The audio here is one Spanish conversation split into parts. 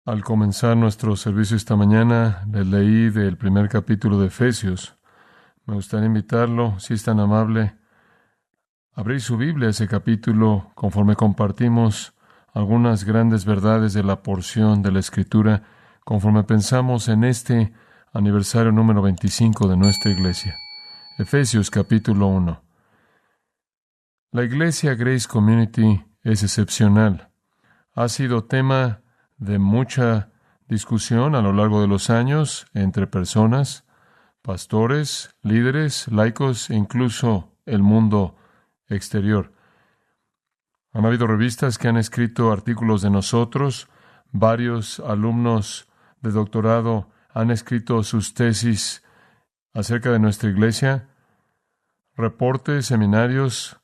Al comenzar nuestro servicio esta mañana, les leí del primer capítulo de Efesios. Me gustaría invitarlo, si es tan amable, a abrir su Biblia a ese capítulo conforme compartimos algunas grandes verdades de la porción de la Escritura, conforme pensamos en este aniversario número 25 de nuestra iglesia. Efesios capítulo 1. La iglesia Grace Community es excepcional. Ha sido tema de mucha discusión a lo largo de los años entre personas, pastores, líderes, laicos e incluso el mundo exterior. Han habido revistas que han escrito artículos de nosotros, varios alumnos de doctorado han escrito sus tesis acerca de nuestra iglesia, reportes, seminarios,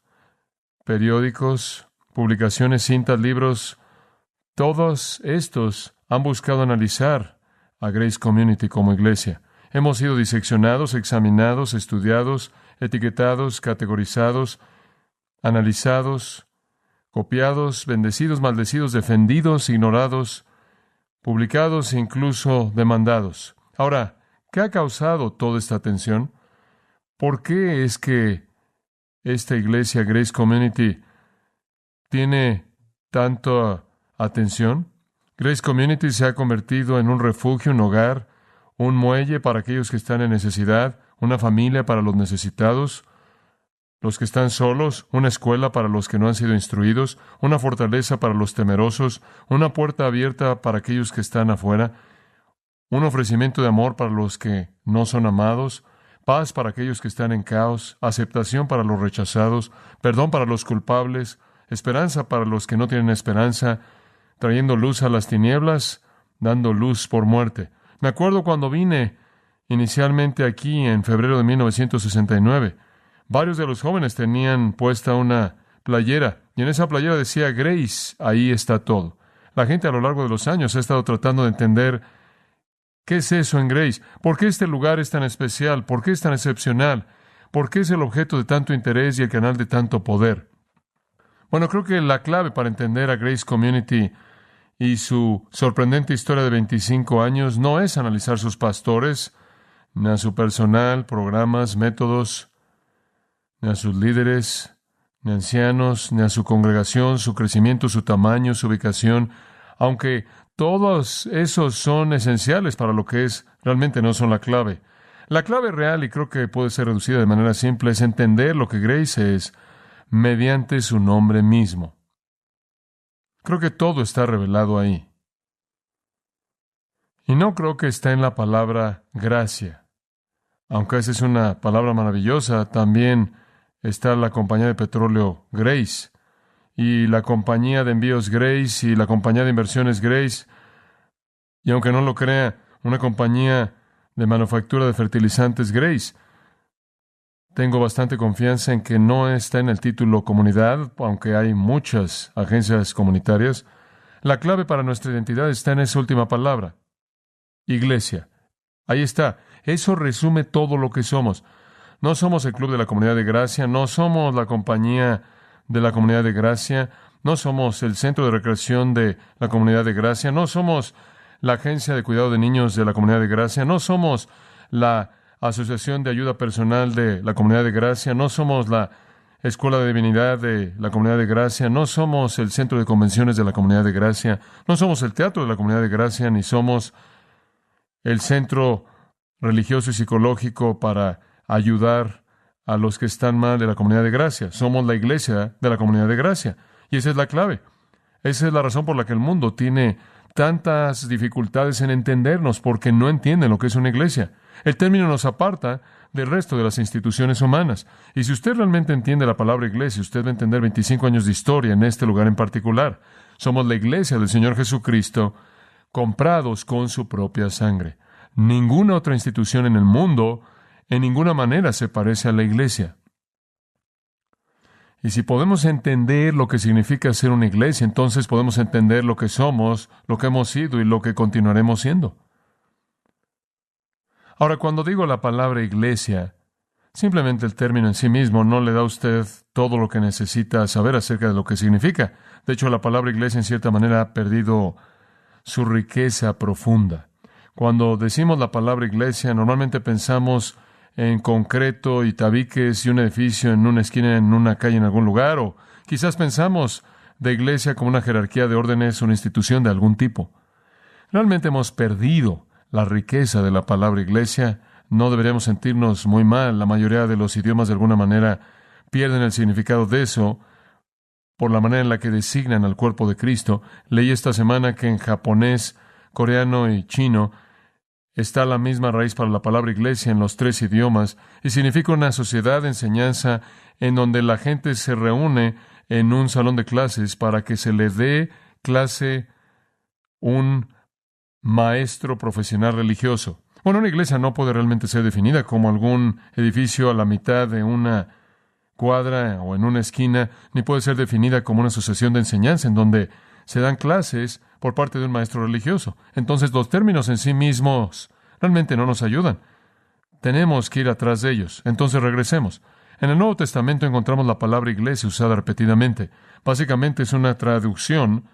periódicos, publicaciones, cintas, libros. Todos estos han buscado analizar a Grace Community como iglesia. Hemos sido diseccionados, examinados, estudiados, etiquetados, categorizados, analizados, copiados, bendecidos, maldecidos, defendidos, ignorados, publicados e incluso demandados. Ahora, ¿qué ha causado toda esta tensión? ¿Por qué es que esta iglesia Grace Community tiene tanta atención? Grace Community se ha convertido en un refugio, un hogar, un muelle para aquellos que están en necesidad, una familia para los necesitados, los que están solos, una escuela para los que no han sido instruidos, una fortaleza para los temerosos, una puerta abierta para aquellos que están afuera, un ofrecimiento de amor para los que no son amados, paz para aquellos que están en caos, aceptación para los rechazados, perdón para los culpables, esperanza para los que no tienen esperanza, trayendo luz a las tinieblas, dando luz por muerte. Me acuerdo cuando vine inicialmente aquí en febrero de 1969. Varios de los jóvenes tenían puesta una playera, y en esa playera decía Grace, ahí está todo. La gente a lo largo de los años ha estado tratando de entender qué es eso en Grace, por qué este lugar es tan especial, por qué es tan excepcional, por qué es el objeto de tanto interés y el canal de tanto poder. Bueno, creo que la clave para entender a Grace Community y su sorprendente historia de 25 años no es analizar sus pastores, ni a su personal, programas, métodos, ni a sus líderes, ni ancianos, ni a su congregación, su crecimiento, su tamaño, su ubicación, aunque todos esos son esenciales para lo que es, realmente no son la clave. La clave real, y creo que puede ser reducida de manera simple, es entender lo que Grace es mediante su nombre mismo. Creo que todo está revelado ahí. Y no creo que está en la palabra gracia. Aunque esa es una palabra maravillosa, también está la compañía de petróleo Grace, y la compañía de envíos Grace, y la compañía de inversiones Grace, y aunque no lo crea, una compañía de manufactura de fertilizantes Grace. Tengo bastante confianza en que no está en el título comunidad, aunque hay muchas agencias comunitarias. La clave para nuestra identidad está en esa última palabra, iglesia. Ahí está. Eso resume todo lo que somos. No somos el club de la comunidad de gracia, no somos la compañía de la comunidad de gracia, no somos el centro de recreación de la comunidad de gracia, no somos la agencia de cuidado de niños de la comunidad de gracia, no somos la asociación de ayuda personal de la comunidad de gracia, no somos la escuela de divinidad de la comunidad de gracia, no somos el centro de convenciones de la comunidad de gracia, no somos el teatro de la comunidad de gracia, ni somos el centro religioso y psicológico para ayudar a los que están mal de la comunidad de gracia. Somos la iglesia de la comunidad de gracia. Y esa es la clave. Esa es la razón por la que el mundo tiene tantas dificultades en entendernos, porque no entienden lo que es una iglesia. El término nos aparta del resto de las instituciones humanas. Y si usted realmente entiende la palabra iglesia, usted va a entender 25 años de historia en este lugar en particular. Somos la iglesia del Señor Jesucristo, comprados con su propia sangre. Ninguna otra institución en el mundo en ninguna manera se parece a la iglesia. Y si podemos entender lo que significa ser una iglesia, entonces podemos entender lo que somos, lo que hemos sido y lo que continuaremos siendo. Ahora, cuando digo la palabra iglesia, simplemente el término en sí mismo no le da a usted todo lo que necesita saber acerca de lo que significa. De hecho, la palabra iglesia en cierta manera ha perdido su riqueza profunda. Cuando decimos la palabra iglesia, normalmente pensamos en concreto y tabiques y un edificio en una esquina, en una calle, en algún lugar, o quizás pensamos de iglesia como una jerarquía de órdenes, una institución de algún tipo. Realmente hemos perdido la riqueza de la palabra iglesia. No deberíamos sentirnos muy mal. La mayoría de los idiomas de alguna manera pierden el significado de eso por la manera en la que designan al cuerpo de Cristo. Leí esta semana que en japonés, coreano y chino está la misma raíz para la palabra iglesia en los tres idiomas y significa una sociedad de enseñanza en donde la gente se reúne en un salón de clases para que se le dé clase un maestro profesional religioso. Bueno, una iglesia no puede realmente ser definida como algún edificio a la mitad de una cuadra o en una esquina, ni puede ser definida como una asociación de enseñanza en donde se dan clases por parte de un maestro religioso. Entonces, los términos en sí mismos realmente no nos ayudan. Tenemos que ir atrás de ellos. Entonces, regresemos. En el Nuevo Testamento encontramos la palabra iglesia usada repetidamente. Básicamente es una traducción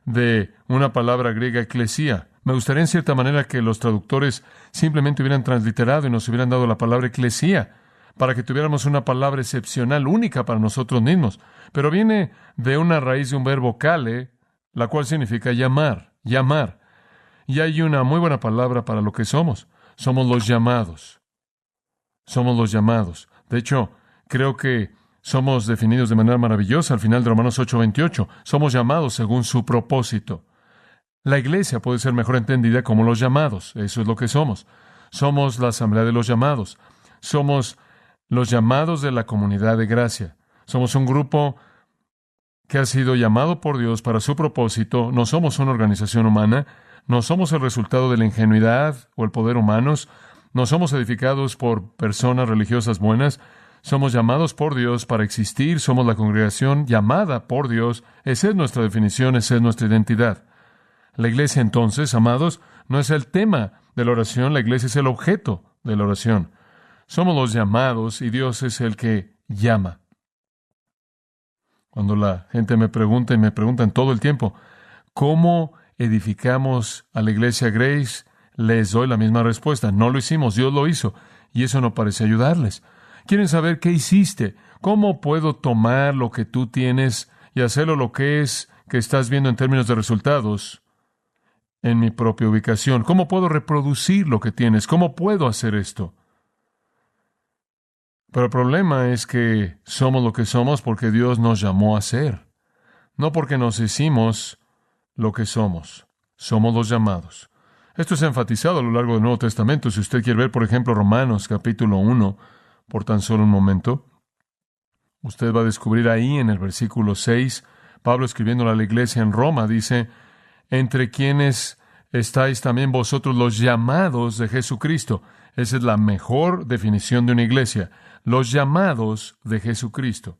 de una palabra griega eclesia. Me gustaría en cierta manera que los traductores simplemente hubieran transliterado y nos hubieran dado la palabra eclesia para que tuviéramos una palabra excepcional, única para nosotros mismos. Pero viene de una raíz de un verbo kale, la cual significa llamar, llamar. Y hay una muy buena palabra para lo que somos. Somos los llamados. Somos los llamados. De hecho, creo que somos definidos de manera maravillosa al final de Romanos 8:28. Somos llamados según su propósito. La iglesia puede ser mejor entendida como los llamados. Eso es lo que somos. Somos la asamblea de los llamados. Somos los llamados de la comunidad de gracia. Somos un grupo que ha sido llamado por Dios para su propósito. No somos una organización humana. No somos el resultado de la ingenuidad o el poder humanos. No somos edificados por personas religiosas buenas. Somos llamados por Dios para existir. Somos la congregación llamada por Dios. Esa es nuestra definición, esa es nuestra identidad. La iglesia, entonces, amados, no es el tema de la oración. La iglesia es el objeto de la oración. Somos los llamados y Dios es el que llama. Cuando la gente me pregunta y me preguntan todo el tiempo, ¿cómo edificamos a la iglesia Grace? Les doy la misma respuesta. No lo hicimos, Dios lo hizo. Y eso no parece ayudarles. Quieren saber qué hiciste. ¿Cómo puedo tomar lo que tú tienes y hacerlo lo que es que estás viendo en términos de resultados en mi propia ubicación? ¿Cómo puedo reproducir lo que tienes? ¿Cómo puedo hacer esto? Pero el problema es que somos lo que somos porque Dios nos llamó a ser, no porque nos hicimos lo que somos. Somos los llamados. Esto es enfatizado a lo largo del Nuevo Testamento. Si usted quiere ver, por ejemplo, Romanos capítulo 1, por tan solo un momento, usted va a descubrir ahí en el versículo 6, Pablo escribiendo a la iglesia en Roma, dice, entre quienes estáis también vosotros los llamados de Jesucristo. Esa es la mejor definición de una iglesia. Los llamados de Jesucristo.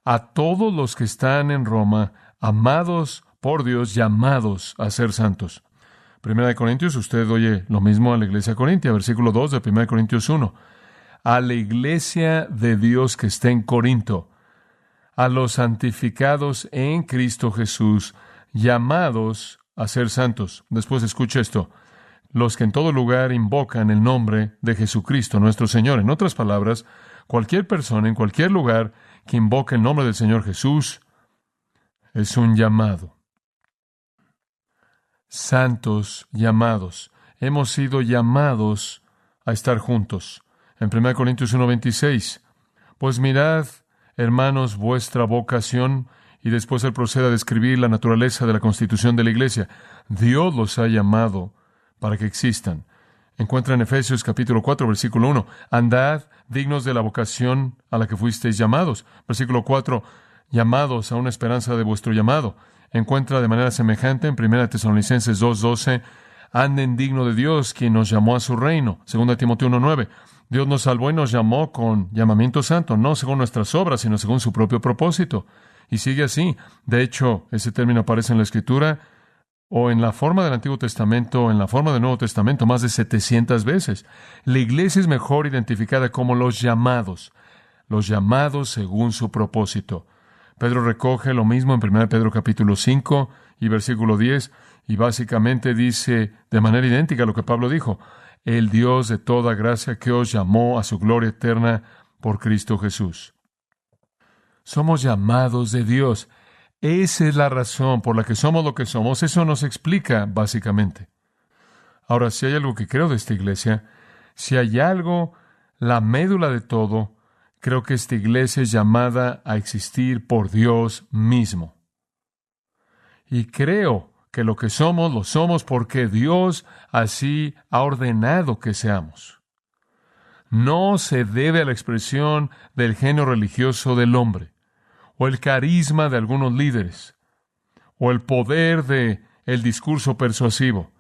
A todos los que están en Roma, amados por Dios, llamados a ser santos. Primera de Corintios, usted oye lo mismo a la iglesia corintia, versículo 2 de Primera de Corintios 1. A la iglesia de Dios que está en Corinto, a los santificados en Cristo Jesús, llamados a ser santos. Después escuche esto. Los que en todo lugar invocan el nombre de Jesucristo, nuestro Señor. En otras palabras, cualquier persona en cualquier lugar que invoque el nombre del Señor Jesús es un llamado. Santos llamados. Hemos sido llamados a estar juntos. En 1 Corintios 1:26, pues mirad, hermanos, vuestra vocación, y después él procede a describir la naturaleza de la constitución de la iglesia. Dios los ha llamado para que existan. Encuentra en Efesios capítulo 4, versículo 1, andad dignos de la vocación a la que fuisteis llamados. Versículo 4, llamados a una esperanza de vuestro llamado. Encuentra de manera semejante en 1 Tesalonicenses 2:12, anden digno de Dios, quien nos llamó a su reino. 2 Timoteo 1:9, Dios nos salvó y nos llamó con llamamiento santo, no según nuestras obras, sino según su propio propósito. Y sigue así. De hecho, ese término aparece en la Escritura, o en la forma del Antiguo Testamento, o en la forma del Nuevo Testamento, más de 700 veces. La iglesia es mejor identificada como los llamados según su propósito. Pedro recoge lo mismo en 1 Pedro capítulo 5 y versículo 10, Y básicamente dice de manera idéntica a lo que Pablo dijo: el Dios de toda gracia que os llamó a su gloria eterna por Cristo Jesús. Somos llamados de Dios. Esa es la razón por la que somos lo que somos. Eso nos explica básicamente. Ahora, si hay algo que creo de esta iglesia, si hay algo, la médula de todo, creo que esta iglesia es llamada a existir por Dios mismo. Y creo que lo que somos, lo somos porque Dios así ha ordenado que seamos. No se debe a la expresión del genio religioso del hombre, o el carisma de algunos líderes, o el poder de el discurso persuasivo,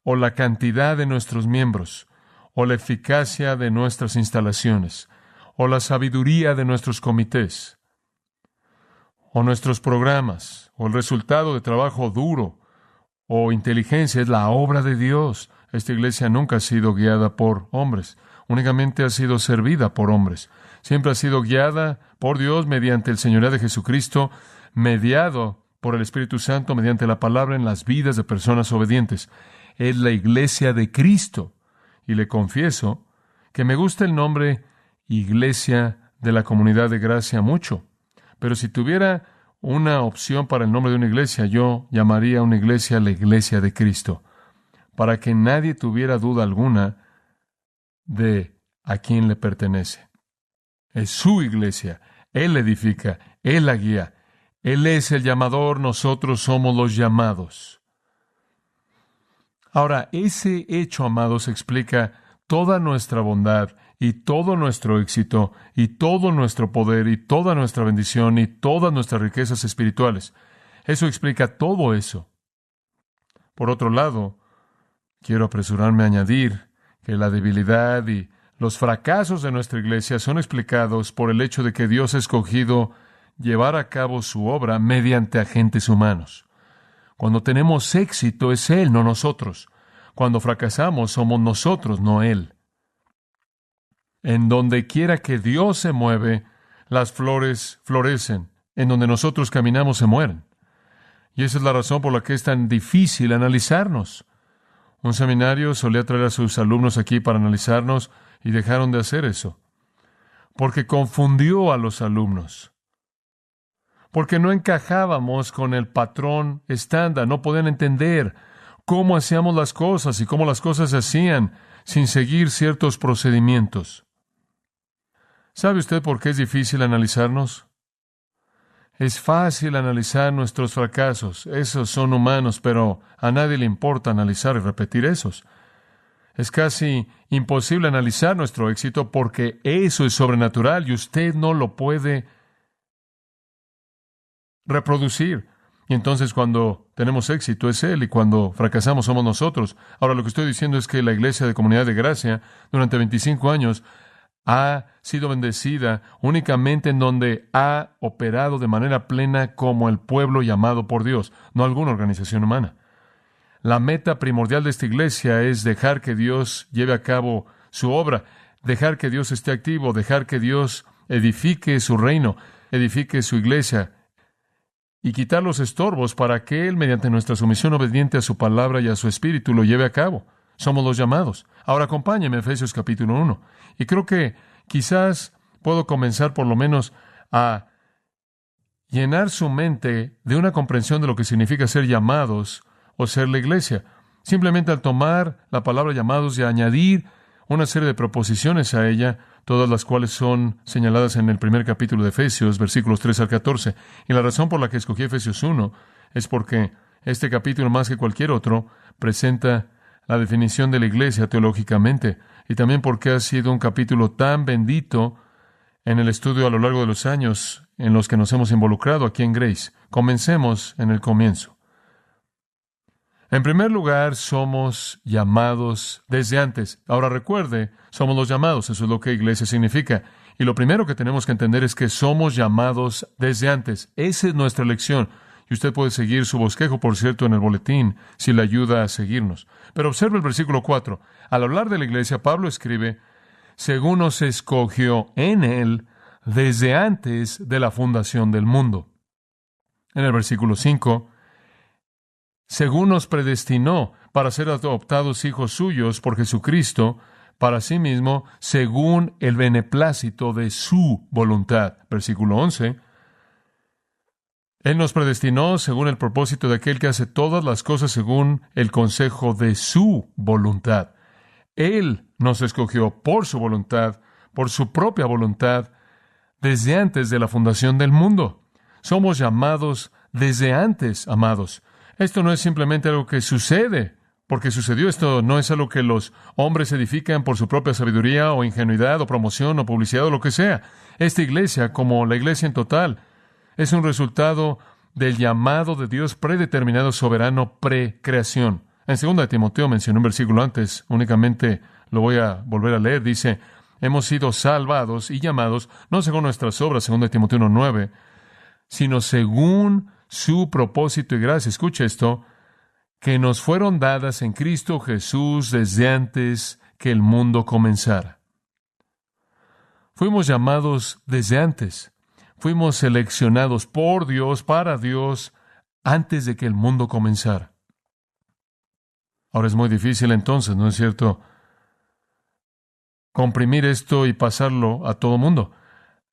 o la cantidad de nuestros miembros, o la eficacia de nuestras instalaciones, o la sabiduría de nuestros comités, o nuestros programas, o el resultado de trabajo duro, o inteligencia. Es la obra de Dios. Esta iglesia nunca ha sido guiada por hombres, únicamente ha sido servida por hombres. Siempre ha sido guiada por Dios mediante el señorío de Jesucristo, mediado por el Espíritu Santo mediante la palabra en las vidas de personas obedientes. Es la iglesia de Cristo. Y le confieso que me gusta el nombre Iglesia de la Comunidad de Gracia mucho. Pero si tuviera una opción para el nombre de una iglesia, yo llamaría a una iglesia la Iglesia de Cristo, para que nadie tuviera duda alguna de a quién le pertenece. Es su iglesia. Él edifica, Él la guía. Él es el llamador, nosotros somos los llamados. Ahora, ese hecho, amados, explica toda nuestra bondad y todo nuestro éxito y todo nuestro poder y toda nuestra bendición y todas nuestras riquezas espirituales. Eso explica todo eso. Por otro lado, quiero apresurarme a añadir que la debilidad y los fracasos de nuestra iglesia son explicados por el hecho de que Dios ha escogido llevar a cabo su obra mediante agentes humanos. Cuando tenemos éxito es Él, no nosotros. Cuando fracasamos somos nosotros, no Él. En donde quiera que Dios se mueve, las flores florecen. En donde nosotros caminamos se mueren. Y esa es la razón por la que es tan difícil analizarnos. Un seminario solía traer a sus alumnos aquí para analizarnos y dejaron de hacer eso. Porque confundió a los alumnos. Porque no encajábamos con el patrón estándar. No podían entender cómo hacíamos las cosas y cómo las cosas se hacían sin seguir ciertos procedimientos. ¿Sabe usted por qué es difícil analizarnos? Es fácil analizar nuestros fracasos. Esos son humanos, pero a nadie le importa analizar y repetir esos. Es casi imposible analizar nuestro éxito porque eso es sobrenatural y usted no lo puede reproducir. Y entonces cuando tenemos éxito es Él y cuando fracasamos somos nosotros. Ahora lo que estoy diciendo es que la Iglesia de Comunidad de Gracia durante 25 años ha sido bendecida únicamente en donde ha operado de manera plena como el pueblo llamado por Dios, no alguna organización humana. La meta primordial de esta iglesia es dejar que Dios lleve a cabo su obra, dejar que Dios esté activo, dejar que Dios edifique su reino, edifique su iglesia y quitar los estorbos para que Él, mediante nuestra sumisión obediente a su palabra y a su espíritu, lo lleve a cabo. Somos los llamados. Ahora acompáñeme a Efesios capítulo 1. Y creo que quizás puedo comenzar por lo menos a llenar su mente de una comprensión de lo que significa ser llamados o ser la iglesia. Simplemente al tomar la palabra llamados y añadir una serie de proposiciones a ella, todas las cuales son señaladas en el primer capítulo de Efesios, versículos 3 al 14. Y la razón por la que escogí Efesios 1 es porque este capítulo, más que cualquier otro, presenta la definición de la iglesia teológicamente, y también porque ha sido un capítulo tan bendito en el estudio a lo largo de los años en los que nos hemos involucrado aquí en Grace. Comencemos en el comienzo. En primer lugar, somos llamados desde antes. Ahora recuerde, somos los llamados, eso es lo que iglesia significa. Y lo primero que tenemos que entender es que somos llamados desde antes. Esa es nuestra elección. Y usted puede seguir su bosquejo, por cierto, en el boletín, si le ayuda a seguirnos. Pero observe el versículo 4. Al hablar de la iglesia, Pablo escribe, según nos escogió en Él desde antes de la fundación del mundo. En el versículo 5, según nos predestinó para ser adoptados hijos suyos por Jesucristo, para sí mismo, según el beneplácito de su voluntad. Versículo 11. Él nos predestinó según el propósito de aquel que hace todas las cosas según el consejo de su voluntad. Él nos escogió por su voluntad, por su propia voluntad, desde antes de la fundación del mundo. Somos llamados desde antes, amados. Esto no es simplemente algo que sucede, porque sucedió. Esto no es algo que los hombres edifican por su propia sabiduría o ingenuidad o promoción o publicidad o lo que sea. Esta iglesia, como la iglesia en total, es un resultado del llamado de Dios predeterminado, soberano, precreación. En 2 Timoteo mencioné un versículo antes, únicamente lo voy a volver a leer. Dice, hemos sido salvados y llamados, no según nuestras obras, 2 Timoteo 1:9, sino según su propósito y gracia. Escucha esto, que nos fueron dadas en Cristo Jesús desde antes que el mundo comenzara. Fuimos llamados desde antes. Fuimos seleccionados por Dios, para Dios, antes de que el mundo comenzara. Ahora es muy difícil entonces, ¿no es cierto?, comprimir esto y pasarlo a todo mundo.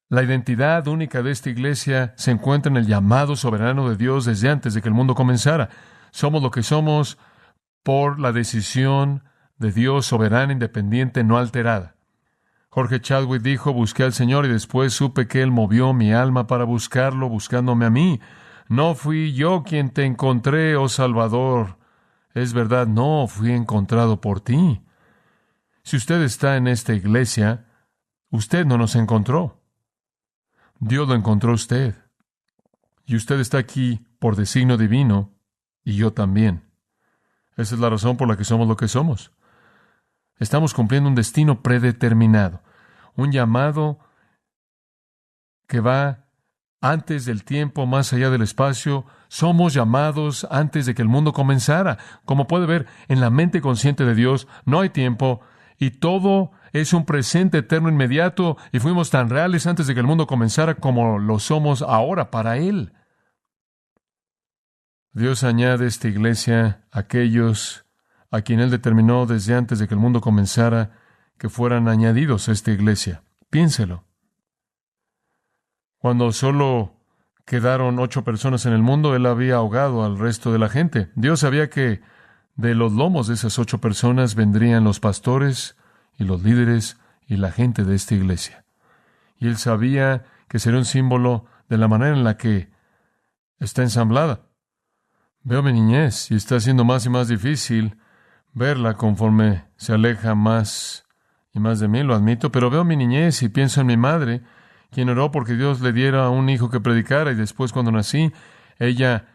La identidad única de esta iglesia se encuentra en el llamado soberano de Dios desde antes de que el mundo comenzara. Somos lo que somos por la decisión de Dios soberana, independiente, no alterada. Jorge Chadwick dijo, busqué al Señor y después supe que Él movió mi alma para buscarlo, buscándome a mí. No fui yo quien te encontré, oh Salvador. Es verdad, no, fui encontrado por ti. Si usted está en esta iglesia, usted no nos encontró. Dios lo encontró a usted. Y usted está aquí por designio divino, y yo también. Esa es la razón por la que somos lo que somos. Estamos cumpliendo un destino predeterminado, un llamado que va antes del tiempo, más allá del espacio. Somos llamados antes de que el mundo comenzara. Como puede ver, en la mente consciente de Dios no hay tiempo y todo es un presente eterno inmediato, y fuimos tan reales antes de que el mundo comenzara como lo somos ahora para Él. Dios añade a esta iglesia a aquellos a quien Él determinó desde antes de que el mundo comenzara que fueran añadidos a esta iglesia. Piénselo. Cuando solo quedaron 8 personas en el mundo, Él había ahogado al resto de la gente. Dios sabía que de los lomos de esas 8 personas vendrían los pastores y los líderes y la gente de esta iglesia. Y Él sabía que sería un símbolo de la manera en la que está ensamblada. Veo mi niñez y está siendo más y más difícil verla conforme se aleja más y más de mí, lo admito, pero veo mi niñez y pienso en mi madre, quien oró porque Dios le diera un hijo que predicara, y después cuando nací, ella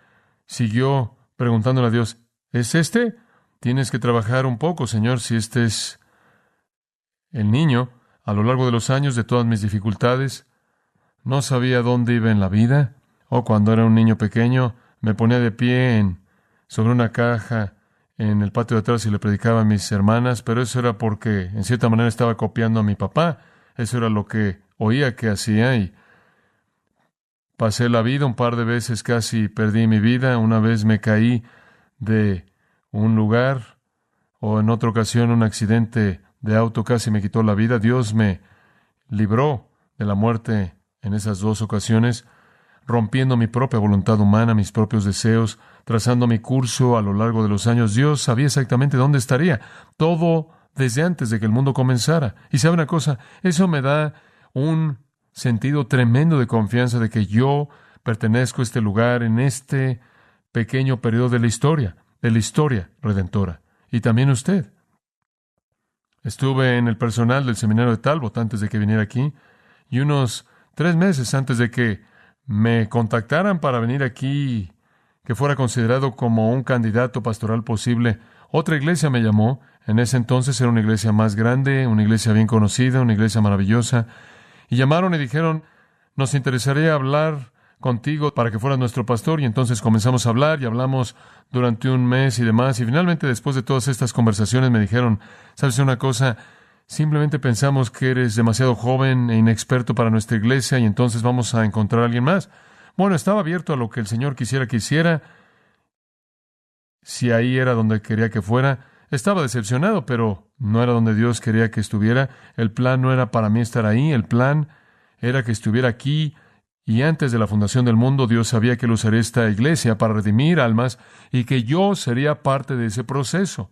siguió preguntándole a Dios, ¿es este? Tienes que trabajar un poco, Señor, si este es el niño. A lo largo de los años, de todas mis dificultades, no sabía dónde iba en la vida, o cuando era un niño pequeño, me ponía de pie sobre una caja en el patio de atrás y le predicaba a mis hermanas, pero eso era porque, en cierta manera, estaba copiando a mi papá. Eso era lo que oía que hacía, y pasé la vida un par de veces, casi perdí mi vida. Una vez me caí de un lugar, o en otra ocasión un accidente de auto casi me quitó la vida. Dios me libró de la muerte en esas 2 ocasiones, rompiendo mi propia voluntad humana, mis propios deseos, trazando mi curso a lo largo de los años. Dios sabía exactamente dónde estaría, todo desde antes de que el mundo comenzara. Y sabe una cosa, eso me da un sentido tremendo de confianza de que yo pertenezco a este lugar en este pequeño periodo de la historia redentora. Y también usted. Estuve en el personal del seminario de Talbot antes de que viniera aquí, y unos 3 meses antes de que me contactaran para venir aquí, que fuera considerado como un candidato pastoral posible, otra iglesia me llamó. En ese entonces era una iglesia más grande, una iglesia bien conocida, una iglesia maravillosa, y llamaron y dijeron, nos interesaría hablar contigo para que fueras nuestro pastor. Y entonces comenzamos a hablar y hablamos durante un mes y demás, y finalmente, después de todas estas conversaciones, me dijeron, ¿sabes una cosa? Simplemente pensamos que eres demasiado joven e inexperto para nuestra iglesia, y entonces vamos a encontrar a alguien más. Bueno, estaba abierto a lo que el Señor quisiera que hiciera, si ahí era donde quería que fuera. Estaba decepcionado, pero no era donde Dios quería que estuviera. El plan no era para mí estar ahí, el plan era que estuviera aquí. Y antes de la fundación del mundo, Dios sabía que Él usaría esta iglesia para redimir almas y que yo sería parte de ese proceso.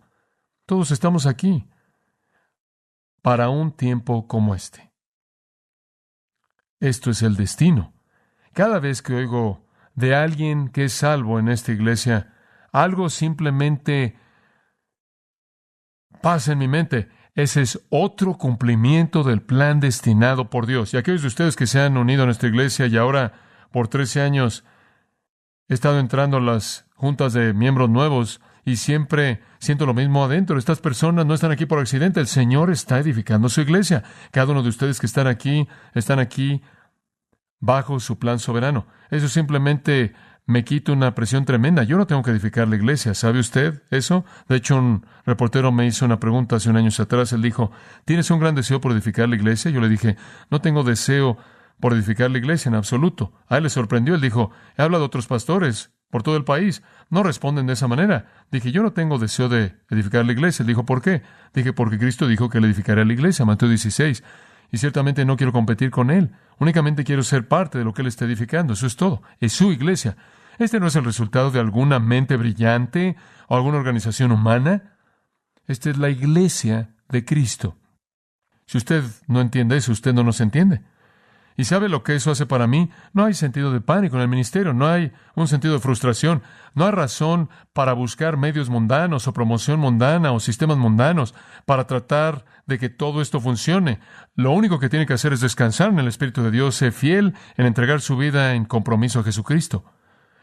Todos estamos aquí para un tiempo como este. Esto es el destino. Cada vez que oigo de alguien que es salvo en esta iglesia, algo simplemente pasa en mi mente. Ese es otro cumplimiento del plan destinado por Dios. Y aquellos de ustedes que se han unido a nuestra iglesia y ahora por 13 años he estado entrando a las juntas de miembros nuevos y siempre siento lo mismo adentro. Estas personas no están aquí por accidente. El Señor está edificando su iglesia. Cada uno de ustedes que están aquí bajo su plan soberano. Eso simplemente me quita una presión tremenda. Yo no tengo que edificar la iglesia. ¿Sabe usted eso? De hecho, un reportero me hizo una pregunta hace unos años atrás. Él dijo, ¿tienes un gran deseo por edificar la iglesia? Yo le dije, no tengo deseo por edificar la iglesia en absoluto. A él le sorprendió. Él dijo, he hablado a otros pastores por todo el país. No responden de esa manera. Dije, yo no tengo deseo de edificar la iglesia. Él dijo, ¿por qué? Dije, porque Cristo dijo que él edificaría la iglesia, Mateo 16. Y ciertamente no quiero competir con Él. Únicamente quiero ser parte de lo que Él está edificando. Eso es todo. Es su iglesia. Este no es el resultado de alguna mente brillante o alguna organización humana. Esta es la iglesia de Cristo. Si usted no entiende eso, usted no nos entiende. ¿Y sabe lo que eso hace para mí? No hay sentido de pánico en el ministerio, no hay un sentido de frustración, no hay razón para buscar medios mundanos o promoción mundana o sistemas mundanos para tratar de que todo esto funcione. Lo único que tiene que hacer es descansar en el Espíritu de Dios, ser fiel en entregar su vida en compromiso a Jesucristo.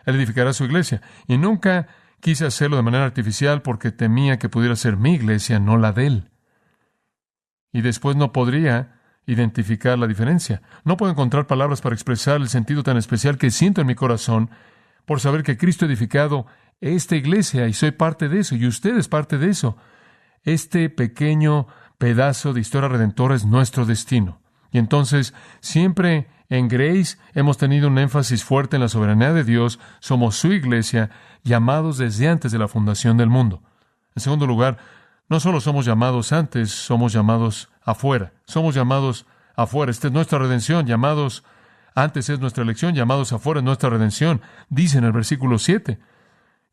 Él edificará su iglesia. Y nunca quise hacerlo de manera artificial porque temía que pudiera ser mi iglesia, no la de Él. Y después no podría identificar la diferencia. No puedo encontrar palabras para expresar el sentido tan especial que siento en mi corazón por saber que Cristo ha edificado esta iglesia y soy parte de eso y usted es parte de eso. Este pequeño pedazo de historia redentora es nuestro destino. Y entonces, siempre en Grace hemos tenido un énfasis fuerte en la soberanía de Dios. Somos su iglesia, llamados desde antes de la fundación del mundo. En segundo lugar, no solo somos llamados antes, somos llamados afuera. Somos llamados afuera. Esta es nuestra redención. Llamados antes es nuestra elección, llamados afuera es nuestra redención. Dice en el versículo 7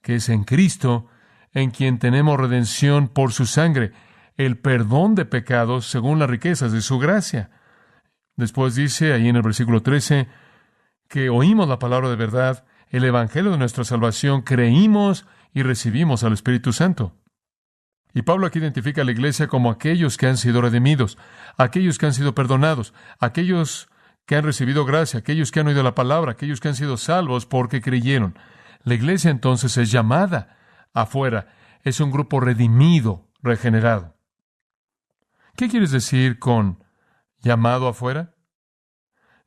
que es en Cristo en quien tenemos redención por su sangre, el perdón de pecados según las riquezas de su gracia. Después dice ahí en el versículo 13 que oímos la palabra de verdad, el evangelio de nuestra salvación, creímos y recibimos al Espíritu Santo. Y Pablo aquí identifica a la iglesia como aquellos que han sido redimidos, aquellos que han sido perdonados, aquellos que han recibido gracia, aquellos que han oído la palabra, aquellos que han sido salvos porque creyeron. La iglesia entonces es llamada afuera, es un grupo redimido, regenerado. ¿Qué quieres decir con llamado afuera?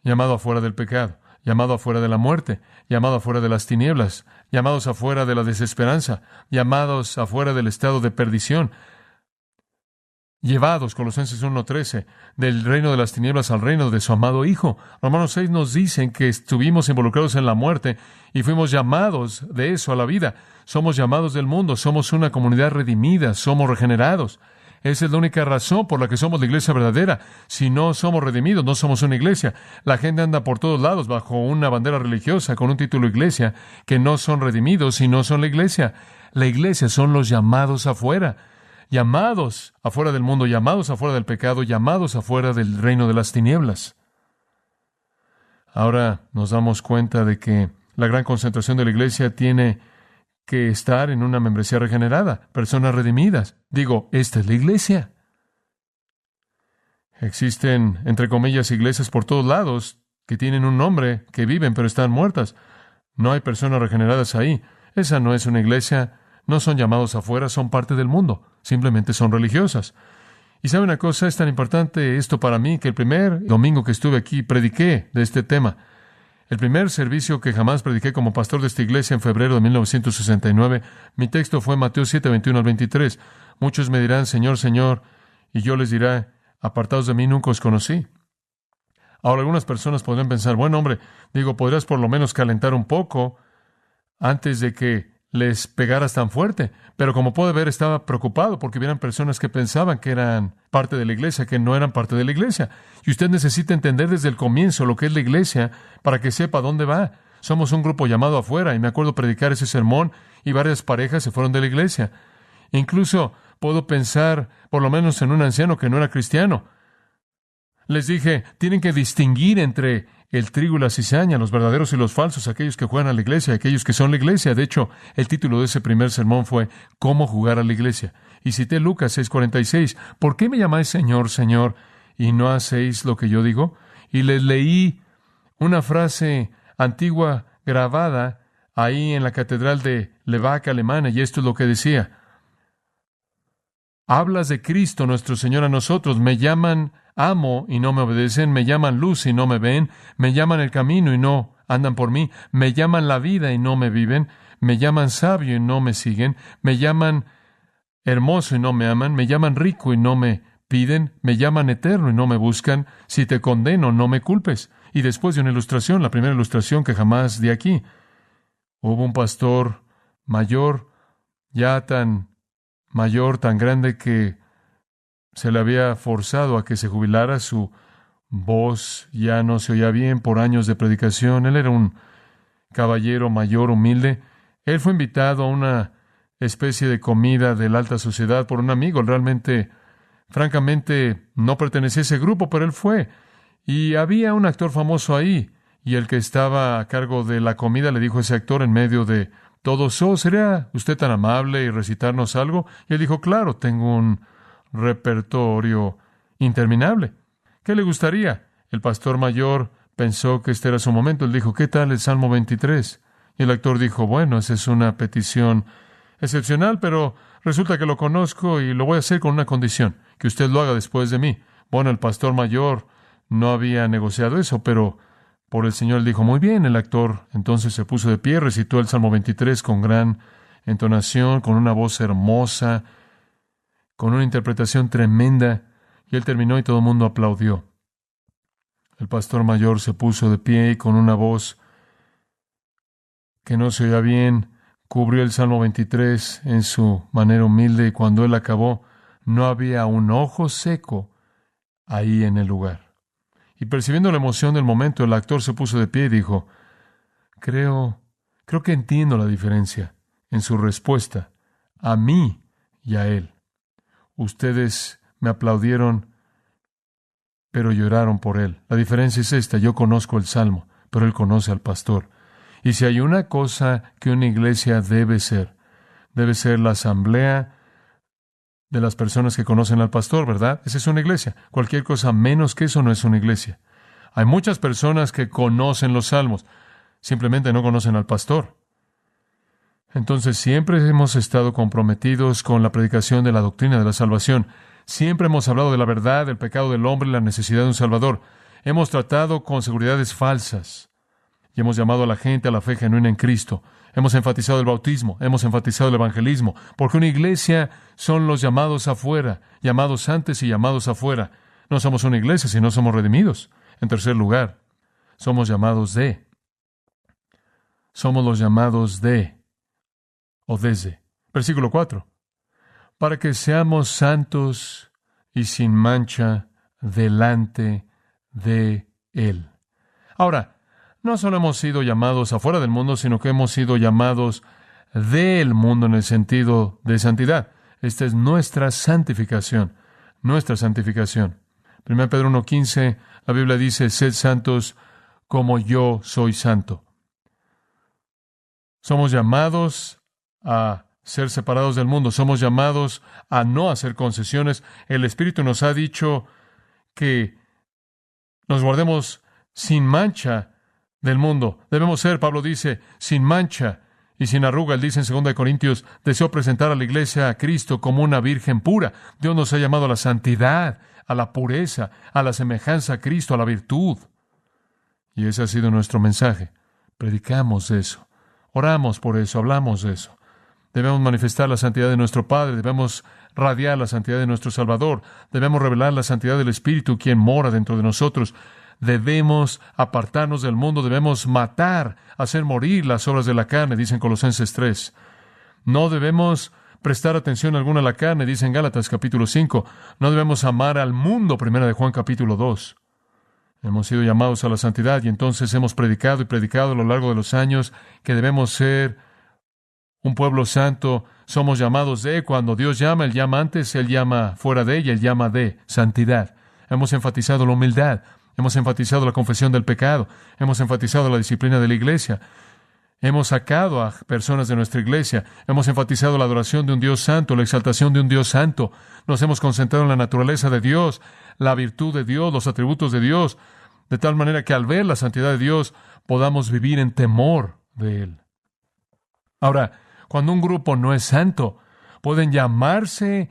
Llamado afuera del pecado, llamado afuera de la muerte, llamado afuera de las tinieblas, llamados afuera de la desesperanza, llamados afuera del estado de perdición, llevados, Colosenses 1:13, del reino de las tinieblas al reino de su amado Hijo. Romanos 6 nos dicen que estuvimos involucrados en la muerte y fuimos llamados de eso a la vida. Somos llamados del mundo, somos una comunidad redimida, somos regenerados. Esa es la única razón por la que somos la iglesia verdadera. Si no somos redimidos, no somos una iglesia. La gente anda por todos lados bajo una bandera religiosa con un título iglesia, que no son redimidos y no son la iglesia. La iglesia son los llamados afuera. Llamados afuera del mundo, llamados afuera del pecado, llamados afuera del reino de las tinieblas. Ahora nos damos cuenta de que la gran concentración de la iglesia tiene que estar en una membresía regenerada, personas redimidas. Digo, esta es la iglesia. Existen, entre comillas, iglesias por todos lados que tienen un nombre, que viven pero están muertas. No hay personas regeneradas ahí. Esa no es una iglesia, no son llamados afuera, son parte del mundo. Simplemente son religiosas. Y sabe una cosa, es tan importante esto para mí que el primer domingo que estuve aquí prediqué de este tema. El primer servicio que jamás prediqué como pastor de esta iglesia en febrero de 1969, mi texto fue Mateo 7, 21 al 23. Muchos me dirán, Señor, Señor, y yo les diré, apartados de mí, nunca os conocí. Ahora, algunas personas podrían pensar, bueno, hombre, podrías por lo menos calentar un poco antes de que les pegaras tan fuerte. Pero como puede ver, estaba preocupado porque hubieran personas que pensaban que eran parte de la iglesia, que no eran parte de la iglesia. Y usted necesita entender desde el comienzo lo que es la iglesia para que sepa dónde va. Somos un grupo llamado afuera, y me acuerdo predicar ese sermón y varias parejas se fueron de la iglesia. Incluso puedo pensar, por lo menos en un anciano que no era cristiano. Les dije, tienen que distinguir entre el trigo y la cizaña, los verdaderos y los falsos, aquellos que juegan a la iglesia, aquellos que son la iglesia. De hecho, el título de ese primer sermón fue ¿Cómo jugar a la iglesia? Y cité Lucas 6:46. ¿Por qué me llamáis Señor, Señor, y no hacéis lo que yo digo? Y les leí una frase antigua grabada ahí en la catedral de Levaque, Alemania, y esto es lo que decía. Hablas de Cristo nuestro Señor a nosotros, me llaman amo y no me obedecen, me llaman luz y no me ven, me llaman el camino y no andan por mí, me llaman la vida y no me viven, me llaman sabio y no me siguen, me llaman hermoso y no me aman, me llaman rico y no me piden, me llaman eterno y no me buscan, si te condeno no me culpes. Y después de una ilustración, la primera ilustración que jamás di aquí, hubo un pastor mayor, ya tan mayor, tan grande que se le había forzado a que se jubilara, su voz ya no se oía bien por años de predicación. Él era un caballero mayor, humilde. Él fue invitado a una especie de comida de la alta sociedad por un amigo. Él realmente, francamente, no pertenecía a ese grupo, pero él fue. Y había un actor famoso ahí, y el que estaba a cargo de la comida le dijo a ese actor en medio de todos, ¿sería usted tan amable y recitarnos algo? Y él dijo, claro, tengo un repertorio interminable. ¿Qué le gustaría? El pastor mayor pensó que este era su momento. Él dijo, ¿qué tal el Salmo 23? Y el actor dijo, bueno, esa es una petición excepcional, pero resulta que lo conozco y lo voy a hacer con una condición, que usted lo haga después de mí. Bueno, el pastor mayor no había negociado eso, pero por el Señor él dijo, muy bien. El actor entonces se puso de pie, recitó el Salmo 23 con gran entonación, con una voz hermosa, con una interpretación tremenda, y él terminó y todo el mundo aplaudió. El pastor mayor se puso de pie y con una voz que no se oía bien, cubrió el Salmo 23 en su manera humilde, y cuando él acabó, no había un ojo seco ahí en el lugar. Y percibiendo la emoción del momento, el actor se puso de pie y dijo, creo que entiendo la diferencia en su respuesta a mí y a él. Ustedes me aplaudieron, pero lloraron por él. La diferencia es esta: yo conozco el Salmo, pero él conoce al pastor. Y si hay una cosa que una iglesia debe ser la asamblea de las personas que conocen al pastor, ¿verdad? Esa es una iglesia. Cualquier cosa menos que eso no es una iglesia. Hay muchas personas que conocen los salmos, simplemente no conocen al pastor. Entonces siempre hemos estado comprometidos con la predicación de la doctrina de la salvación. Siempre hemos hablado de la verdad, del pecado del hombre y la necesidad de un Salvador. Hemos tratado con seguridades falsas y hemos llamado a la gente a la fe genuina en Cristo. Hemos enfatizado el bautismo, hemos enfatizado el evangelismo, porque una iglesia son los llamados afuera, llamados antes y llamados afuera. No somos una iglesia si no somos redimidos. En tercer lugar, somos llamados de. Somos los llamados de o desde. Versículo 4. Para que seamos santos y sin mancha delante de Él. Ahora, no solo hemos sido llamados afuera del mundo, sino que hemos sido llamados del mundo en el sentido de santidad. Esta es nuestra santificación. Nuestra santificación. 1 Pedro 1:15, la Biblia dice, sed santos como yo soy santo. Somos llamados a ser separados del mundo. Somos llamados a no hacer concesiones. El Espíritu nos ha dicho que nos guardemos sin mancha del mundo. Debemos ser, Pablo dice, sin mancha y sin arruga. Él dice en 2 Corintios, deseo presentar a la iglesia a Cristo como una virgen pura. Dios nos ha llamado a la santidad, a la pureza, a la semejanza a Cristo, a la virtud. Y ese ha sido nuestro mensaje. Predicamos eso. Oramos por eso, hablamos de eso. Debemos manifestar la santidad de nuestro Padre, debemos radiar la santidad de nuestro Salvador, debemos revelar la santidad del Espíritu, quien mora dentro de nosotros. Debemos apartarnos del mundo, debemos matar, hacer morir las obras de la carne, dice en Colosenses 3. No debemos prestar atención alguna a la carne, dice en Gálatas capítulo 5. No debemos amar al mundo, primera de Juan capítulo 2. Hemos sido llamados a la santidad y entonces hemos predicado y predicado a lo largo de los años que debemos ser un pueblo santo. Somos llamados de, cuando Dios llama, Él llama antes, Él llama fuera de ella, Él llama de santidad. Hemos enfatizado la humildad, hemos enfatizado la confesión del pecado, hemos enfatizado la disciplina de la iglesia. Hemos sacado a personas de nuestra iglesia. Hemos enfatizado la adoración de un Dios santo, la exaltación de un Dios santo. Nos hemos concentrado en la naturaleza de Dios, la virtud de Dios, los atributos de Dios, de tal manera que al ver la santidad de Dios podamos vivir en temor de Él. Ahora, cuando un grupo no es santo, pueden llamarse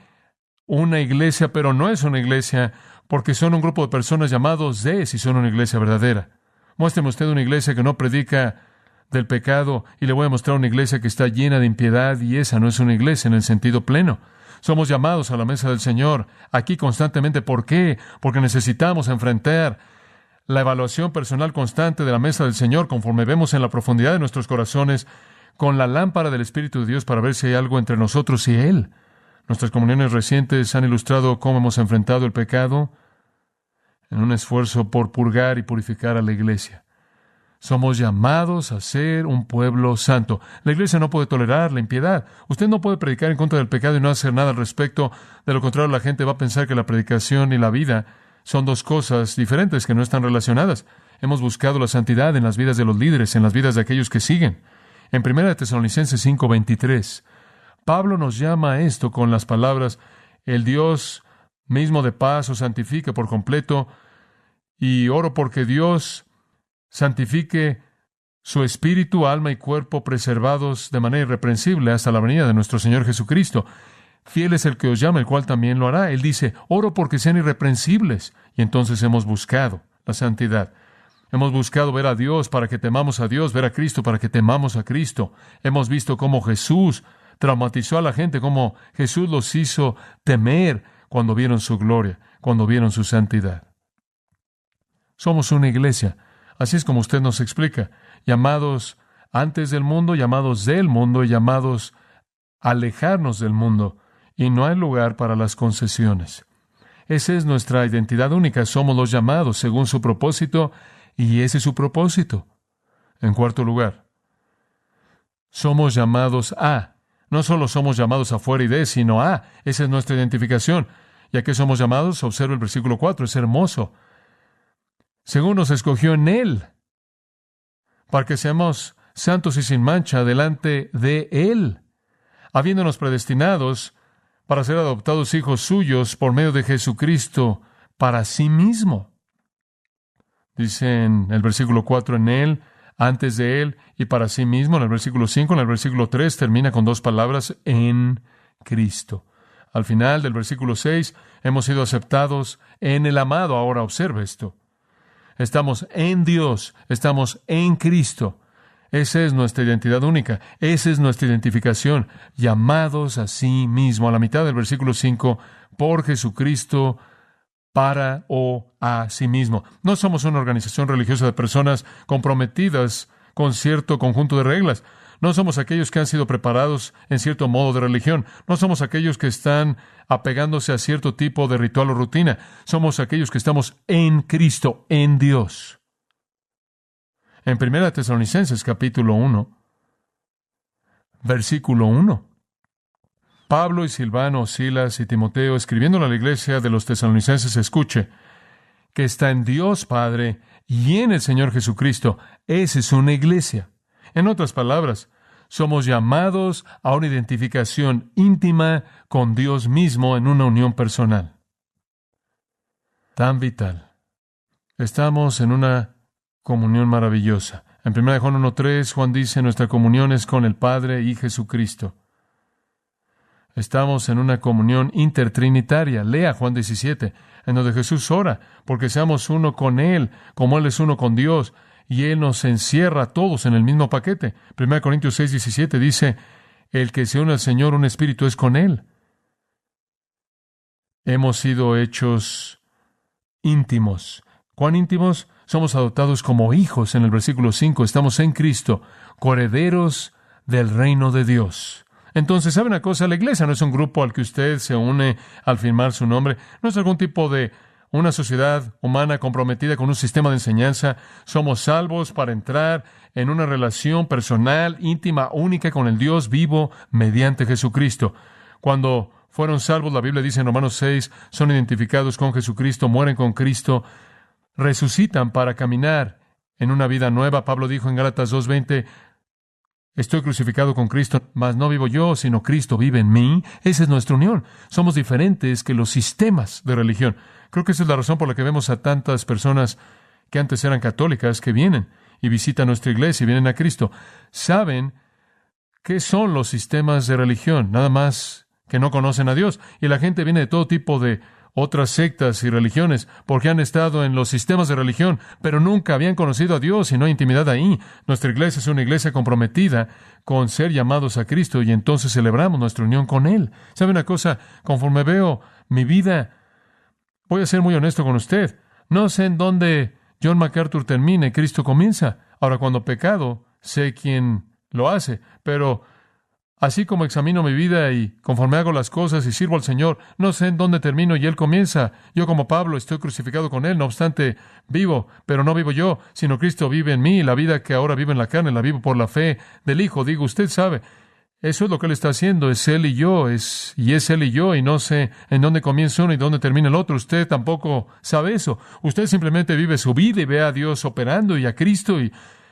una iglesia, pero no es una iglesia, porque son un grupo de personas llamados de, si son una iglesia verdadera. Muéstreme usted una iglesia que no predica del pecado, y le voy a mostrar una iglesia que está llena de impiedad, y esa no es una iglesia en el sentido pleno. Somos llamados a la mesa del Señor, aquí constantemente. ¿Por qué? Porque necesitamos enfrentar la evaluación personal constante de la mesa del Señor, conforme vemos en la profundidad de nuestros corazones, con la lámpara del Espíritu de Dios, para ver si hay algo entre nosotros y Él. Nuestras comuniones recientes han ilustrado cómo hemos enfrentado el pecado en un esfuerzo por purgar y purificar a la iglesia. Somos llamados a ser un pueblo santo. La iglesia no puede tolerar la impiedad. Usted no puede predicar en contra del pecado y no hacer nada al respecto. De lo contrario, la gente va a pensar que la predicación y la vida son dos cosas diferentes que no están relacionadas. Hemos buscado la santidad en las vidas de los líderes, en las vidas de aquellos que siguen. En 1 Tesalonicenses 5:23, Pablo nos llama a esto con las palabras: el Dios mismo de paz os santifique por completo, y oro porque Dios santifique su espíritu, alma y cuerpo preservados de manera irreprensible hasta la venida de nuestro Señor Jesucristo. Fiel es el que os llama, el cual también lo hará. Él dice, oro porque sean irreprensibles. Y entonces hemos buscado la santidad. Hemos buscado ver a Dios para que temamos a Dios, ver a Cristo para que temamos a Cristo. Hemos visto cómo Jesús traumatizó a la gente, cómo Jesús los hizo temer cuando vieron su gloria, cuando vieron su santidad. Somos una iglesia. Así es como usted nos explica, llamados antes del mundo, llamados del mundo y llamados a alejarnos del mundo, y no hay lugar para las concesiones. Esa es nuestra identidad única, somos los llamados según su propósito, y ese es su propósito. En cuarto lugar, somos llamados a, no solo somos llamados afuera y de, sino a, esa es nuestra identificación. ¿Y a qué somos llamados? Observa el versículo 4, es hermoso. Según nos escogió en Él, para que seamos santos y sin mancha delante de Él, habiéndonos predestinados para ser adoptados hijos suyos por medio de Jesucristo para sí mismo. Dice en el versículo 4, en Él, antes de Él y para sí mismo. En el versículo 5, en el versículo 3, termina con dos palabras, en Cristo. Al final del versículo 6, hemos sido aceptados en el amado. Ahora observe esto. Estamos en Dios, estamos en Cristo. Esa es nuestra identidad única, esa es nuestra identificación, llamados a sí mismo. A la mitad del versículo 5, por Jesucristo, para o a sí mismo. No somos una organización religiosa de personas comprometidas con cierto conjunto de reglas. No somos aquellos que han sido preparados en cierto modo de religión. No somos aquellos que están apegándose a cierto tipo de ritual o rutina. Somos aquellos que estamos en Cristo, en Dios. En 1 Tesalonicenses capítulo 1, versículo 1. Pablo y Silvano, Silas y Timoteo, escribiendo a la iglesia de los tesalonicenses, escuche, que está en Dios Padre y en el Señor Jesucristo. Esa es una iglesia. En otras palabras, somos llamados a una identificación íntima con Dios mismo en una unión personal. Tan vital. Estamos en una comunión maravillosa. En 1 Juan 1:3, Juan dice, nuestra comunión es con el Padre y Jesucristo. Estamos en una comunión intertrinitaria. Lea Juan 17, en donde Jesús ora, porque seamos uno con Él, como Él es uno con Dios, y Él nos encierra a todos en el mismo paquete. 1 Corintios 6:17 dice, el que se une al Señor, un espíritu es con Él. Hemos sido hechos íntimos. ¿Cuán íntimos? Somos adoptados como hijos en el versículo 5. Estamos en Cristo, coherederos del reino de Dios. Entonces, ¿sabe una cosa? La iglesia no es un grupo al que usted se une al firmar su nombre. No es algún tipo de una sociedad humana comprometida con un sistema de enseñanza. Somos salvos para entrar en una relación personal, íntima, única con el Dios vivo mediante Jesucristo. Cuando fueron salvos, la Biblia dice en Romanos 6, son identificados con Jesucristo, mueren con Cristo, resucitan para caminar en una vida nueva. Pablo dijo en Gálatas 2:20, estoy crucificado con Cristo, mas no vivo yo, sino Cristo vive en mí. Esa es nuestra unión. Somos diferentes que los sistemas de religión. Creo que esa es la razón por la que vemos a tantas personas que antes eran católicas que vienen y visitan nuestra iglesia y vienen a Cristo. Saben qué son los sistemas de religión, nada más que no conocen a Dios. Y la gente viene de todo tipo de otras sectas y religiones porque han estado en los sistemas de religión, pero nunca habían conocido a Dios y no hay intimidad ahí. Nuestra iglesia es una iglesia comprometida con ser llamados a Cristo y entonces celebramos nuestra unión con Él. ¿Sabe una cosa? Conforme veo mi vida, voy a ser muy honesto con usted. No sé en dónde John MacArthur termina y Cristo comienza. Ahora, cuando pecado, sé quién lo hace, pero así como examino mi vida y conforme hago las cosas y sirvo al Señor, no sé en dónde termino y Él comienza. Yo como Pablo estoy crucificado con Él, no obstante vivo, pero no vivo yo, sino Cristo vive en mí. La vida que ahora vivo en la carne, la vivo por la fe del Hijo. Digo, usted sabe, eso es lo que Él está haciendo, es Él y yo, es Él y yo, y no sé en dónde comienza uno y dónde termina el otro. Usted tampoco sabe eso. Usted simplemente vive su vida y ve a Dios operando y a Cristo y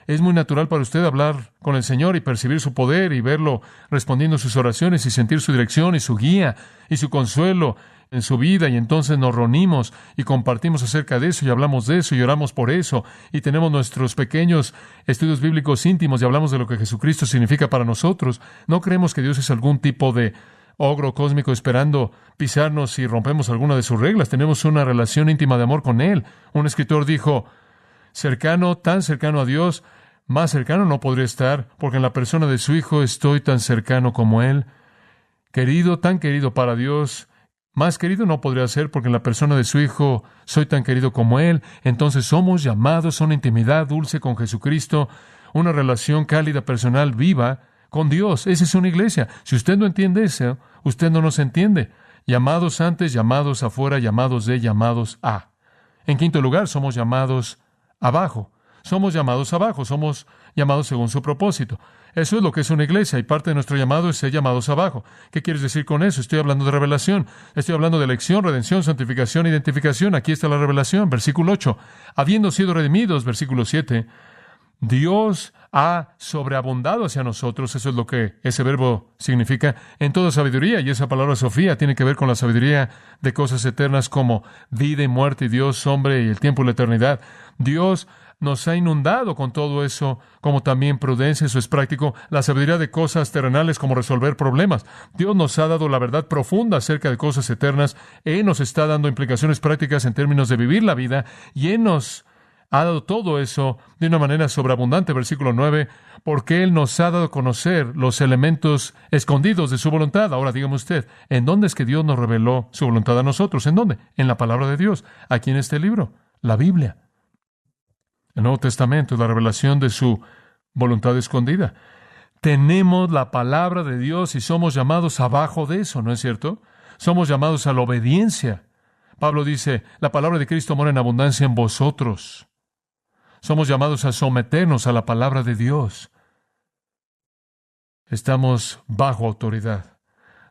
es muy natural para usted hablar con el Señor y percibir su poder y verlo respondiendo a sus oraciones y sentir su dirección y su guía y su consuelo en su vida. Y entonces nos reunimos y compartimos acerca de eso y hablamos de eso y oramos por eso y tenemos nuestros pequeños estudios bíblicos íntimos y hablamos de lo que Jesucristo significa para nosotros. No creemos que Dios es algún tipo de ogro cósmico esperando pisarnos si rompemos alguna de sus reglas. Tenemos una relación íntima de amor con Él. Un escritor dijo, cercano, tan cercano a Dios, más cercano no podría estar, porque en la persona de su Hijo estoy tan cercano como Él. Querido, tan querido para Dios, más querido no podría ser, porque en la persona de su Hijo soy tan querido como Él. Entonces somos llamados a una intimidad dulce con Jesucristo, una relación cálida, personal, viva con Dios. Esa es una iglesia. Si usted no entiende eso, usted no nos entiende. Llamados antes, llamados afuera, llamados de, llamados a. En quinto lugar, somos llamados abajo. Somos llamados abajo, somos llamados según su propósito. Eso es lo que es una iglesia, y parte de nuestro llamado es ser llamados abajo. ¿Qué quieres decir con eso? Estoy hablando de revelación, estoy hablando de elección, redención, santificación, identificación. Aquí está la revelación, versículo 8. Habiendo sido redimidos, versículo 7, Dios ha sobreabundado hacia nosotros, eso es lo que ese verbo significa, en toda sabiduría, y esa palabra Sofía tiene que ver con la sabiduría de cosas eternas como vida y muerte, y Dios, hombre, y el tiempo y la eternidad. Dios nos ha inundado con todo eso, como también prudencia, eso es práctico, la sabiduría de cosas terrenales como resolver problemas. Dios nos ha dado la verdad profunda acerca de cosas eternas. Él nos está dando implicaciones prácticas en términos de vivir la vida, y Él nos ha dado todo eso de una manera sobreabundante, versículo 9, porque Él nos ha dado a conocer los elementos escondidos de su voluntad. Ahora dígame usted, ¿en dónde es que Dios nos reveló su voluntad a nosotros? ¿En dónde? En la palabra de Dios. Aquí en este libro, la Biblia. El Nuevo Testamento es la revelación de su voluntad escondida. Tenemos la palabra de Dios y somos llamados abajo de eso, ¿no es cierto? Somos llamados a la obediencia. Pablo dice, la palabra de Cristo mora en abundancia en vosotros. Somos llamados a someternos a la palabra de Dios. Estamos bajo autoridad.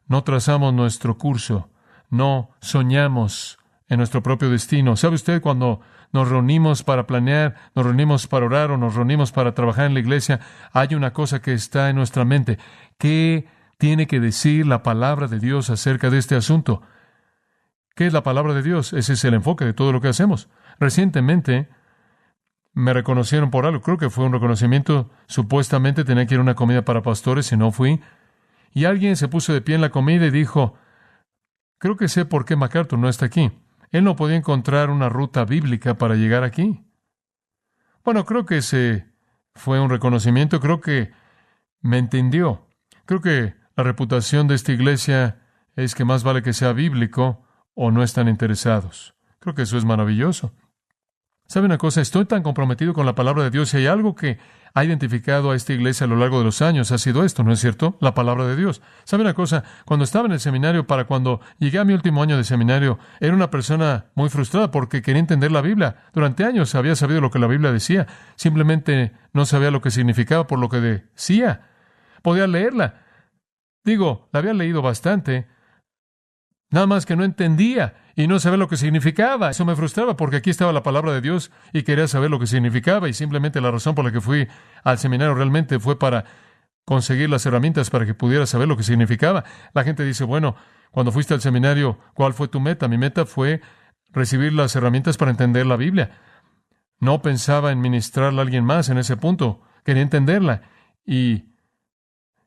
No trazamos nuestro curso. No soñamos en nuestro propio destino. ¿Sabe usted cuando nos reunimos para planear, nos reunimos para orar o nos reunimos para trabajar en la iglesia? Hay una cosa que está en nuestra mente. ¿Qué tiene que decir la palabra de Dios acerca de este asunto? ¿Qué es la palabra de Dios? Ese es el enfoque de todo lo que hacemos. Recientemente me reconocieron por algo. Creo que fue un reconocimiento. Supuestamente tenía que ir a una comida para pastores y no fui. Y alguien se puso de pie en la comida y dijo, creo que sé por qué MacArthur no está aquí. Él no podía encontrar una ruta bíblica para llegar aquí. Bueno, creo que ese fue un reconocimiento. Creo que me entendió. Creo que la reputación de esta iglesia es que más vale que sea bíblico o no están interesados. Creo que eso es maravilloso. ¿Sabe una cosa? Estoy tan comprometido con la palabra de Dios y hay algo que ha identificado a esta iglesia a lo largo de los años ha sido esto, ¿no es cierto? La palabra de Dios. ¿Sabe una cosa? Cuando estaba en el seminario, para cuando llegué a mi último año de seminario, era una persona muy frustrada porque quería entender la Biblia. Durante años había sabido lo que la Biblia decía, simplemente no sabía lo que significaba por lo que decía. Podía leerla. Digo, la había leído bastante, nada más que no entendía y no sabía lo que significaba. Eso me frustraba porque aquí estaba la palabra de Dios y quería saber lo que significaba, y simplemente la razón por la que fui al seminario realmente fue para conseguir las herramientas para que pudiera saber lo que significaba. La gente dice, bueno, cuando fuiste al seminario, ¿cuál fue tu meta? Mi meta fue recibir las herramientas para entender la Biblia. No pensaba en ministrarla a alguien más en ese punto. Quería entenderla. Y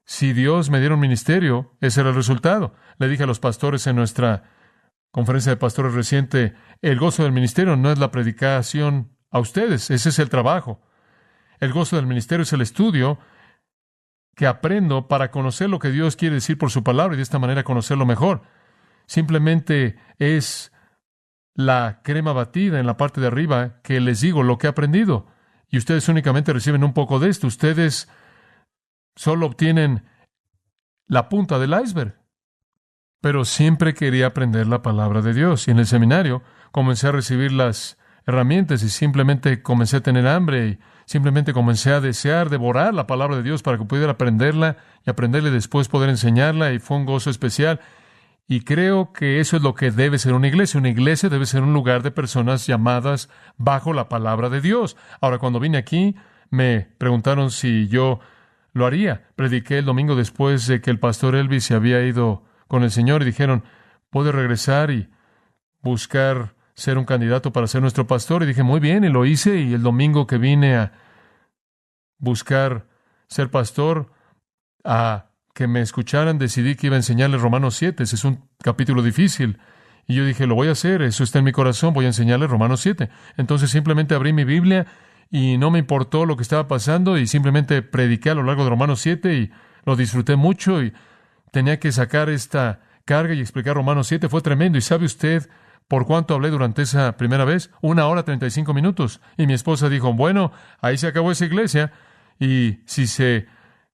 si Dios me diera un ministerio, ese era el resultado. Le dije a los pastores en nuestra conferencia de pastores reciente, el gozo del ministerio no es la predicación a ustedes, ese es el trabajo. El gozo del ministerio es el estudio que aprendo para conocer lo que Dios quiere decir por su palabra y de esta manera conocerlo mejor. Simplemente es la crema batida en la parte de arriba que les digo lo que he aprendido. Y ustedes únicamente reciben un poco de esto. Ustedes solo obtienen la punta del iceberg. Pero siempre quería aprender la palabra de Dios. Y en el seminario comencé a recibir las herramientas y simplemente comencé a tener hambre y simplemente comencé a desear devorar la palabra de Dios para que pudiera aprenderla y aprenderla y después poder enseñarla, y fue un gozo especial. Y creo que eso es lo que debe ser una iglesia. Una iglesia debe ser un lugar de personas llamadas bajo la palabra de Dios. Ahora, cuando vine aquí, me preguntaron si yo lo haría. Prediqué el domingo después de que el pastor Elvis se había ido con el Señor y dijeron, ¿puede regresar y buscar ser un candidato para ser nuestro pastor? Y dije, muy bien, y lo hice, y el domingo que vine a buscar ser pastor, a que me escucharan, decidí que iba a enseñarles Romanos 7. Ese es un capítulo difícil. Y yo dije, lo voy a hacer, eso está en mi corazón, voy a enseñarles Romanos 7. Entonces simplemente abrí mi Biblia y no me importó lo que estaba pasando y simplemente prediqué a lo largo de Romanos 7 y lo disfruté mucho y tenía que sacar esta carga y explicar Romanos 7. Fue tremendo. ¿Y sabe usted por cuánto hablé durante esa primera vez? 1 hora 35 minutos. Y mi esposa dijo, bueno, ahí se acabó esa iglesia. Y si se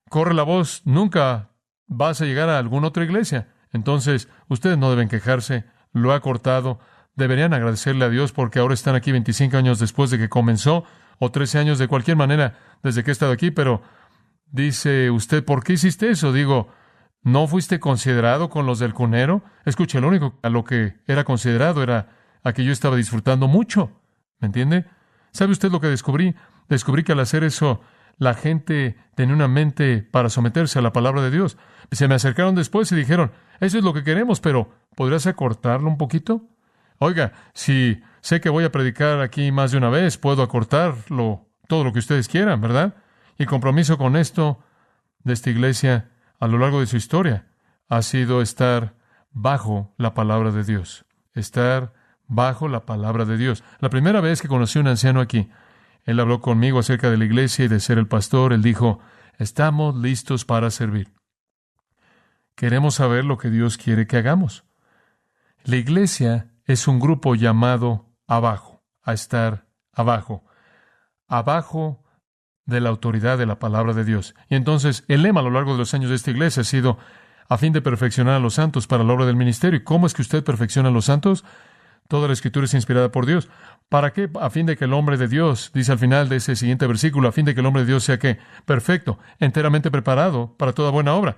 corre la voz, nunca vas a llegar a alguna otra iglesia. Entonces, ustedes no deben quejarse. Lo ha cortado. Deberían agradecerle a Dios porque ahora están aquí 25 años después de que comenzó, o 13 años de cualquier manera desde que he estado aquí. Pero dice usted, ¿por qué hiciste eso? Digo, ¿no fuiste considerado con los del cunero? Escuche, lo único a lo que era considerado era a que yo estaba disfrutando mucho. ¿Me entiende? ¿Sabe usted lo que descubrí? Descubrí que al hacer eso, la gente tenía una mente para someterse a la palabra de Dios. Se me acercaron después y dijeron, eso es lo que queremos, pero ¿podrías acortarlo un poquito? Oiga, si sé que voy a predicar aquí más de una vez, puedo acortarlo todo lo que ustedes quieran, ¿verdad? Y el compromiso con esto de esta iglesia a lo largo de su historia ha sido estar bajo la palabra de Dios. Estar bajo la palabra de Dios. La primera vez que conocí a un anciano aquí, él habló conmigo acerca de la iglesia y de ser el pastor. Él dijo, estamos listos para servir. Queremos saber lo que Dios quiere que hagamos. La iglesia es un grupo llamado abajo, a estar abajo. Abajo de la autoridad de la palabra de Dios. Y entonces, el lema a lo largo de los años de esta iglesia ha sido a fin de perfeccionar a los santos para la obra del ministerio. ¿Y cómo es que usted perfecciona a los santos? Toda la Escritura es inspirada por Dios. ¿Para qué? A fin de que el hombre de Dios, dice al final de ese siguiente versículo, a fin de que el hombre de Dios sea ¿qué? Perfecto, enteramente preparado para toda buena obra.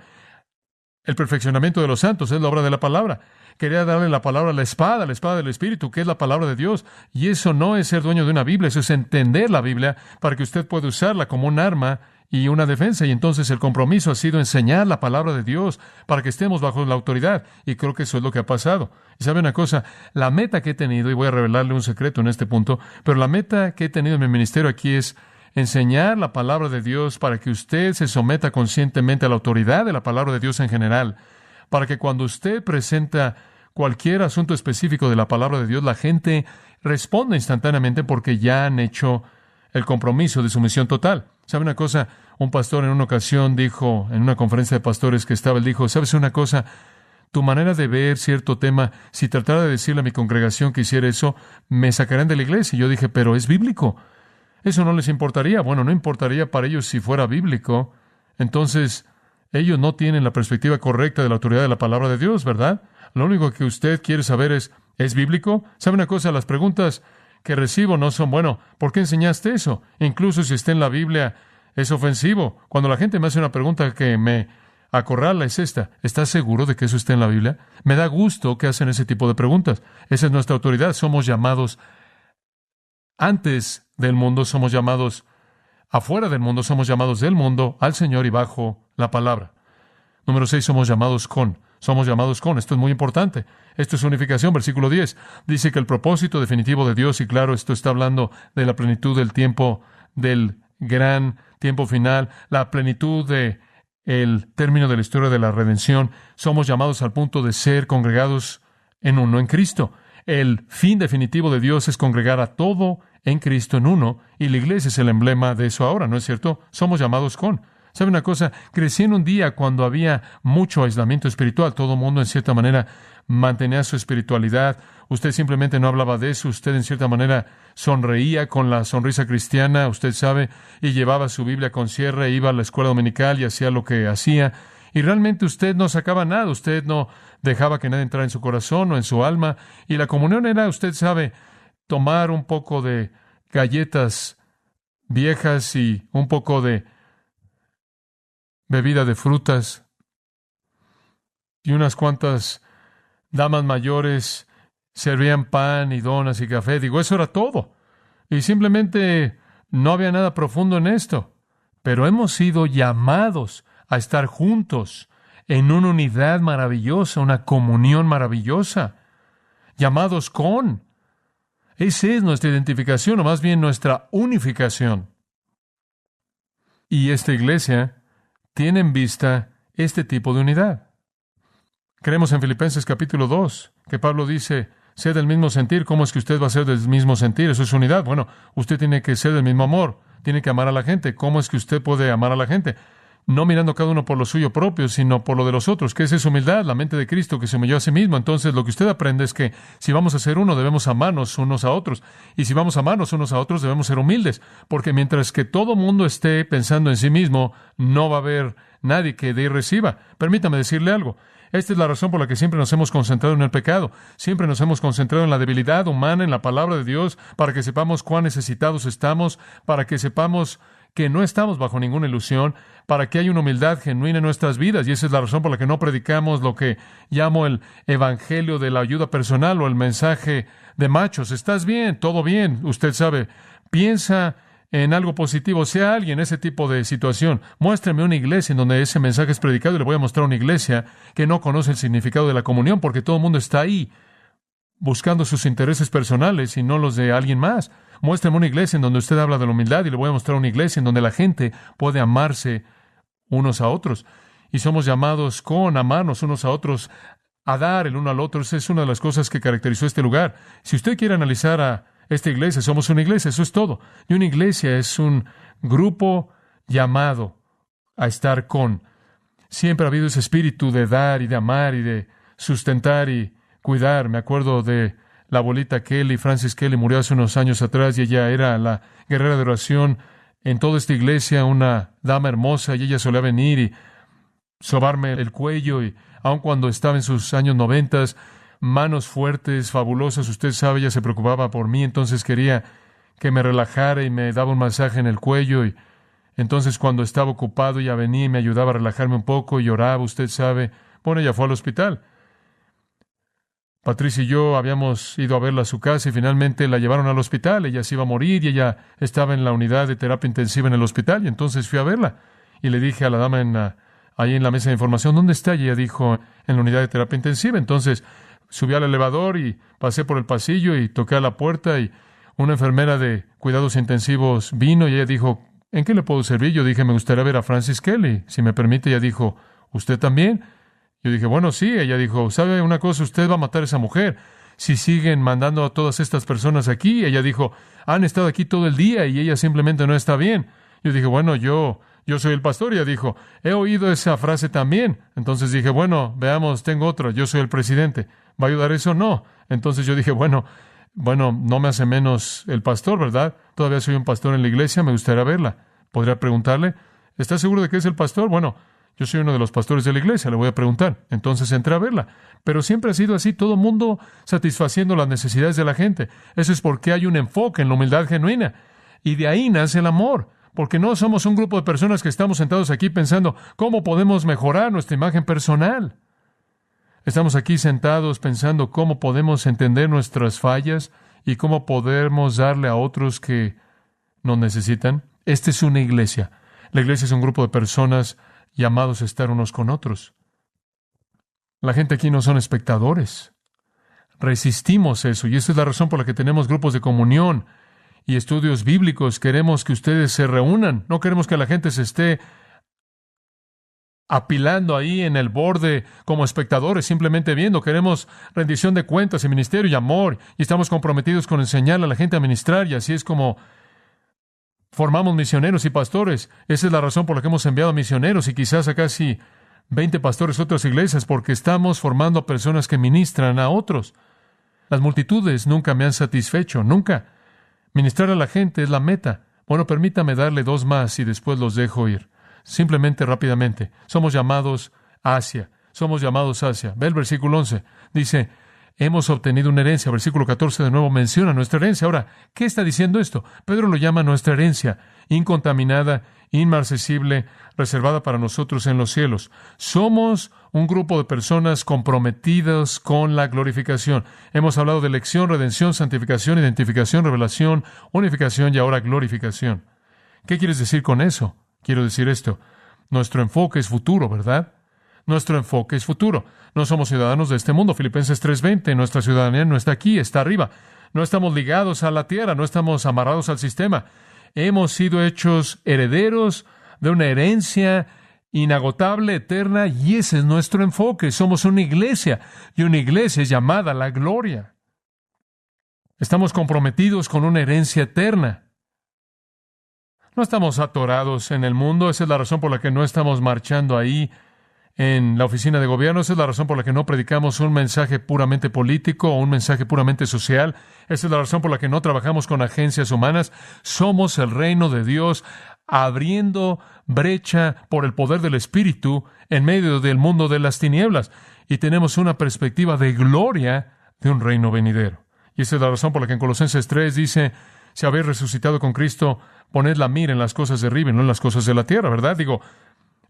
El perfeccionamiento de los santos es la obra de la palabra. Quería darle la palabra a la espada del Espíritu, que es la palabra de Dios. Y eso no es ser dueño de una Biblia, eso es entender la Biblia para que usted pueda usarla como un arma y una defensa. Y entonces el compromiso ha sido enseñar la palabra de Dios para que estemos bajo la autoridad. Y creo que eso es lo que ha pasado. Y sabe una cosa, la meta que he tenido, y voy a revelarle un secreto en este punto, pero la meta que he tenido en mi ministerio aquí es enseñar la palabra de Dios para que usted se someta conscientemente a la autoridad de la palabra de Dios en general, para que cuando usted presenta cualquier asunto específico de la palabra de Dios, la gente responde instantáneamente porque ya han hecho el compromiso de sumisión total. ¿Sabe una cosa? Un pastor en una ocasión dijo, en una conferencia de pastores que estaba, él dijo, ¿sabes una cosa? Tu manera de ver cierto tema, si tratara de decirle a mi congregación que hiciera eso, me sacarán de la iglesia. Y yo dije, pero es bíblico. Eso no les importaría. Bueno, no importaría para ellos si fuera bíblico. Entonces, ellos no tienen la perspectiva correcta de la autoridad de la palabra de Dios, ¿verdad? Lo único que usted quiere saber ¿es bíblico? ¿Sabe una cosa? Las preguntas que recibo no son, bueno, ¿por qué enseñaste eso? Incluso si está en la Biblia, es ofensivo. Cuando la gente me hace una pregunta que me acorrala es esta: ¿estás seguro de que eso está en la Biblia? Me da gusto que hacen ese tipo de preguntas. Esa es nuestra autoridad. Somos llamados antes del mundo, somos llamados afuera del mundo, somos llamados del mundo al Señor y bajo la palabra. Número 6, somos llamados con. Somos llamados con. Esto es muy importante. Esto es unificación. Versículo 10. Dice que el propósito definitivo de Dios, y claro, esto está hablando de la plenitud del tiempo, del gran tiempo final, la plenitud de el término de la historia de la redención. Somos llamados al punto de ser congregados en uno en Cristo. El fin definitivo de Dios es congregar a todo en Cristo en uno, y la iglesia es el emblema de eso ahora, ¿no es cierto? Somos llamados con. ¿Sabe una cosa? Crecí en un día cuando había mucho aislamiento espiritual. Todo el mundo, en cierta manera, mantenía su espiritualidad. Usted simplemente no hablaba de eso. Usted, en cierta manera, sonreía con la sonrisa cristiana, usted sabe, y llevaba su Biblia con cierre, iba a la escuela dominical y hacía lo que hacía. Y realmente usted no sacaba nada. Usted no dejaba que nadie entrara en su corazón o en su alma. Y la comunión era, usted sabe, tomar un poco de galletas viejas y un poco de bebida de frutas, y unas cuantas damas mayores servían pan y donas y café. Digo, eso era todo. Y simplemente no había nada profundo en esto. Pero hemos sido llamados a estar juntos en una unidad maravillosa, una comunión maravillosa. Llamados con. Esa es nuestra identificación, o más bien nuestra unificación. Y esta iglesia tiene en vista este tipo de unidad. Creemos en Filipenses capítulo 2, que Pablo dice, sé del mismo sentir. ¿Cómo es que usted va a ser del mismo sentir? Eso es unidad. Bueno, usted tiene que ser del mismo amor, tiene que amar a la gente. ¿Cómo es que usted puede amar a la gente? No mirando cada uno por lo suyo propio, sino por lo de los otros. ¿Qué es esa humildad? La mente de Cristo que se humilló a sí mismo. Entonces, lo que usted aprende es que si vamos a ser uno, debemos amarnos unos a otros. Y si vamos a amarnos unos a otros, debemos ser humildes. Porque mientras que todo mundo esté pensando en sí mismo, no va a haber nadie que dé y reciba. Permítame decirle algo. Esta es la razón por la que siempre nos hemos concentrado en el pecado. Siempre nos hemos concentrado en la debilidad humana, en la palabra de Dios, para que sepamos cuán necesitados estamos, para que sepamos que no estamos bajo ninguna ilusión, para que haya una humildad genuina en nuestras vidas. Y esa es la razón por la que no predicamos lo que llamo el evangelio de la ayuda personal o el mensaje de machos. ¿Estás bien? ¿Todo bien? Usted sabe, piensa en algo positivo, sea alguien ese tipo de situación. Muéstrame una iglesia en donde ese mensaje es predicado y le voy a mostrar una iglesia que no conoce el significado de la comunión, porque todo el mundo está ahí buscando sus intereses personales y no los de alguien más. Muéstrame una iglesia en donde usted habla de la humildad y le voy a mostrar una iglesia en donde la gente puede amarse unos a otros. Y somos llamados con amarnos unos a otros, a dar el uno al otro. Esa es una de las cosas que caracterizó este lugar. Si usted quiere analizar a esta iglesia, somos una iglesia, eso es todo. Y una iglesia es un grupo llamado a estar con. Siempre ha habido ese espíritu de dar y de amar y de sustentar y cuidar. Me acuerdo de la abuelita Kelly, Francis Kelly, murió hace unos años atrás y ella era la guerrera de oración en toda esta iglesia, una dama hermosa, y ella solía venir y sobarme el cuello, y aun cuando estaba en sus años 90, manos fuertes, fabulosas, usted sabe, ella se preocupaba por mí, entonces quería que me relajara y me daba un masaje en el cuello, y entonces cuando estaba ocupado ella venía y me ayudaba a relajarme un poco y lloraba, usted sabe. Bueno, ella fue al hospital. Patricia y yo habíamos ido a verla a su casa y finalmente la llevaron al hospital. Ella se iba a morir y ella estaba en la unidad de terapia intensiva en el hospital, y entonces fui a verla y le dije a la dama ahí en la mesa de información, ¿dónde está? Y ella dijo, en la unidad de terapia intensiva. Entonces subí al elevador y pasé por el pasillo y toqué a la puerta, y una enfermera de cuidados intensivos vino y ella dijo, ¿en qué le puedo servir? Yo dije, me gustaría ver a Francis Kelly, si me permite. Ella dijo, ¿usted también? Yo dije, bueno, sí. Ella dijo, ¿sabe una cosa? Usted va a matar a esa mujer si siguen mandando a todas estas personas aquí. Ella dijo, han estado aquí todo el día y ella simplemente no está bien. Yo dije, bueno, yo soy el pastor. Y ella dijo, he oído esa frase también. Entonces dije, bueno, veamos, tengo otra. Yo soy el presidente. ¿Va a ayudar eso? No. Entonces yo dije, bueno, Bueno, no me hace menos el pastor, ¿verdad? Todavía soy un pastor en la iglesia, me gustaría verla. Podría preguntarle, ¿estás seguro de que es el pastor? Bueno, yo soy uno de los pastores de la iglesia, le voy a preguntar. Entonces entré a verla. Pero siempre ha sido así, todo el mundo satisfaciendo las necesidades de la gente. Eso es porque hay un enfoque en la humildad genuina. Y de ahí nace el amor. Porque no somos un grupo de personas que estamos sentados aquí pensando cómo podemos mejorar nuestra imagen personal. Estamos aquí sentados pensando cómo podemos entender nuestras fallas y cómo podemos darle a otros que nos necesitan. Esta es una iglesia. La iglesia es un grupo de personas llamados a estar unos con otros. La gente aquí no son espectadores. Resistimos eso y esa es la razón por la que tenemos grupos de comunión y estudios bíblicos. Queremos que ustedes se reúnan. No queremos que la gente se esté apilando ahí en el borde como espectadores, simplemente viendo. Queremos rendición de cuentas y ministerio y amor, y estamos comprometidos con enseñarle a la gente a ministrar, y así es como formamos misioneros y pastores. Esa es la razón por la que hemos enviado misioneros y quizás a casi 20 pastores a otras iglesias, porque estamos formando a personas que ministran a otros. Las multitudes nunca me han satisfecho, nunca. Ministrar a la gente es la meta. Bueno, permítame darle 2 más y después los dejo ir. Simplemente, rápidamente. Somos llamados hacia. Somos llamados hacia. Ve el versículo 11. Dice, hemos obtenido una herencia. Versículo 14 de nuevo menciona nuestra herencia. Ahora, ¿qué está diciendo esto? Pedro lo llama nuestra herencia, incontaminada, inmarcesible, reservada para nosotros en los cielos. Somos un grupo de personas comprometidas con la glorificación. Hemos hablado de elección, redención, santificación, identificación, revelación, unificación y ahora glorificación. ¿Qué quieres decir con eso? Quiero decir esto. Nuestro enfoque es futuro, ¿verdad? Nuestro enfoque es futuro. No somos ciudadanos de este mundo. Filipenses 3:20. Nuestra ciudadanía no está aquí, está arriba. No estamos ligados a la tierra, no estamos amarrados al sistema. Hemos sido hechos herederos de una herencia inagotable, eterna, y ese es nuestro enfoque. Somos una iglesia, y una iglesia es llamada la gloria. Estamos comprometidos con una herencia eterna. No estamos atorados en el mundo. Esa es la razón por la que no estamos marchando ahí en la oficina de gobierno. Esa es la razón por la que no predicamos un mensaje puramente político o un mensaje puramente social. Esa es la razón por la que no trabajamos con agencias humanas. Somos el reino de Dios abriendo brecha por el poder del Espíritu en medio del mundo de las tinieblas. Y tenemos una perspectiva de gloria de un reino venidero. Y esa es la razón por la que en Colosenses 3 dice, si habéis resucitado con Cristo, poned la mira en las cosas de arriba y no en las cosas de la tierra, ¿verdad? Digo,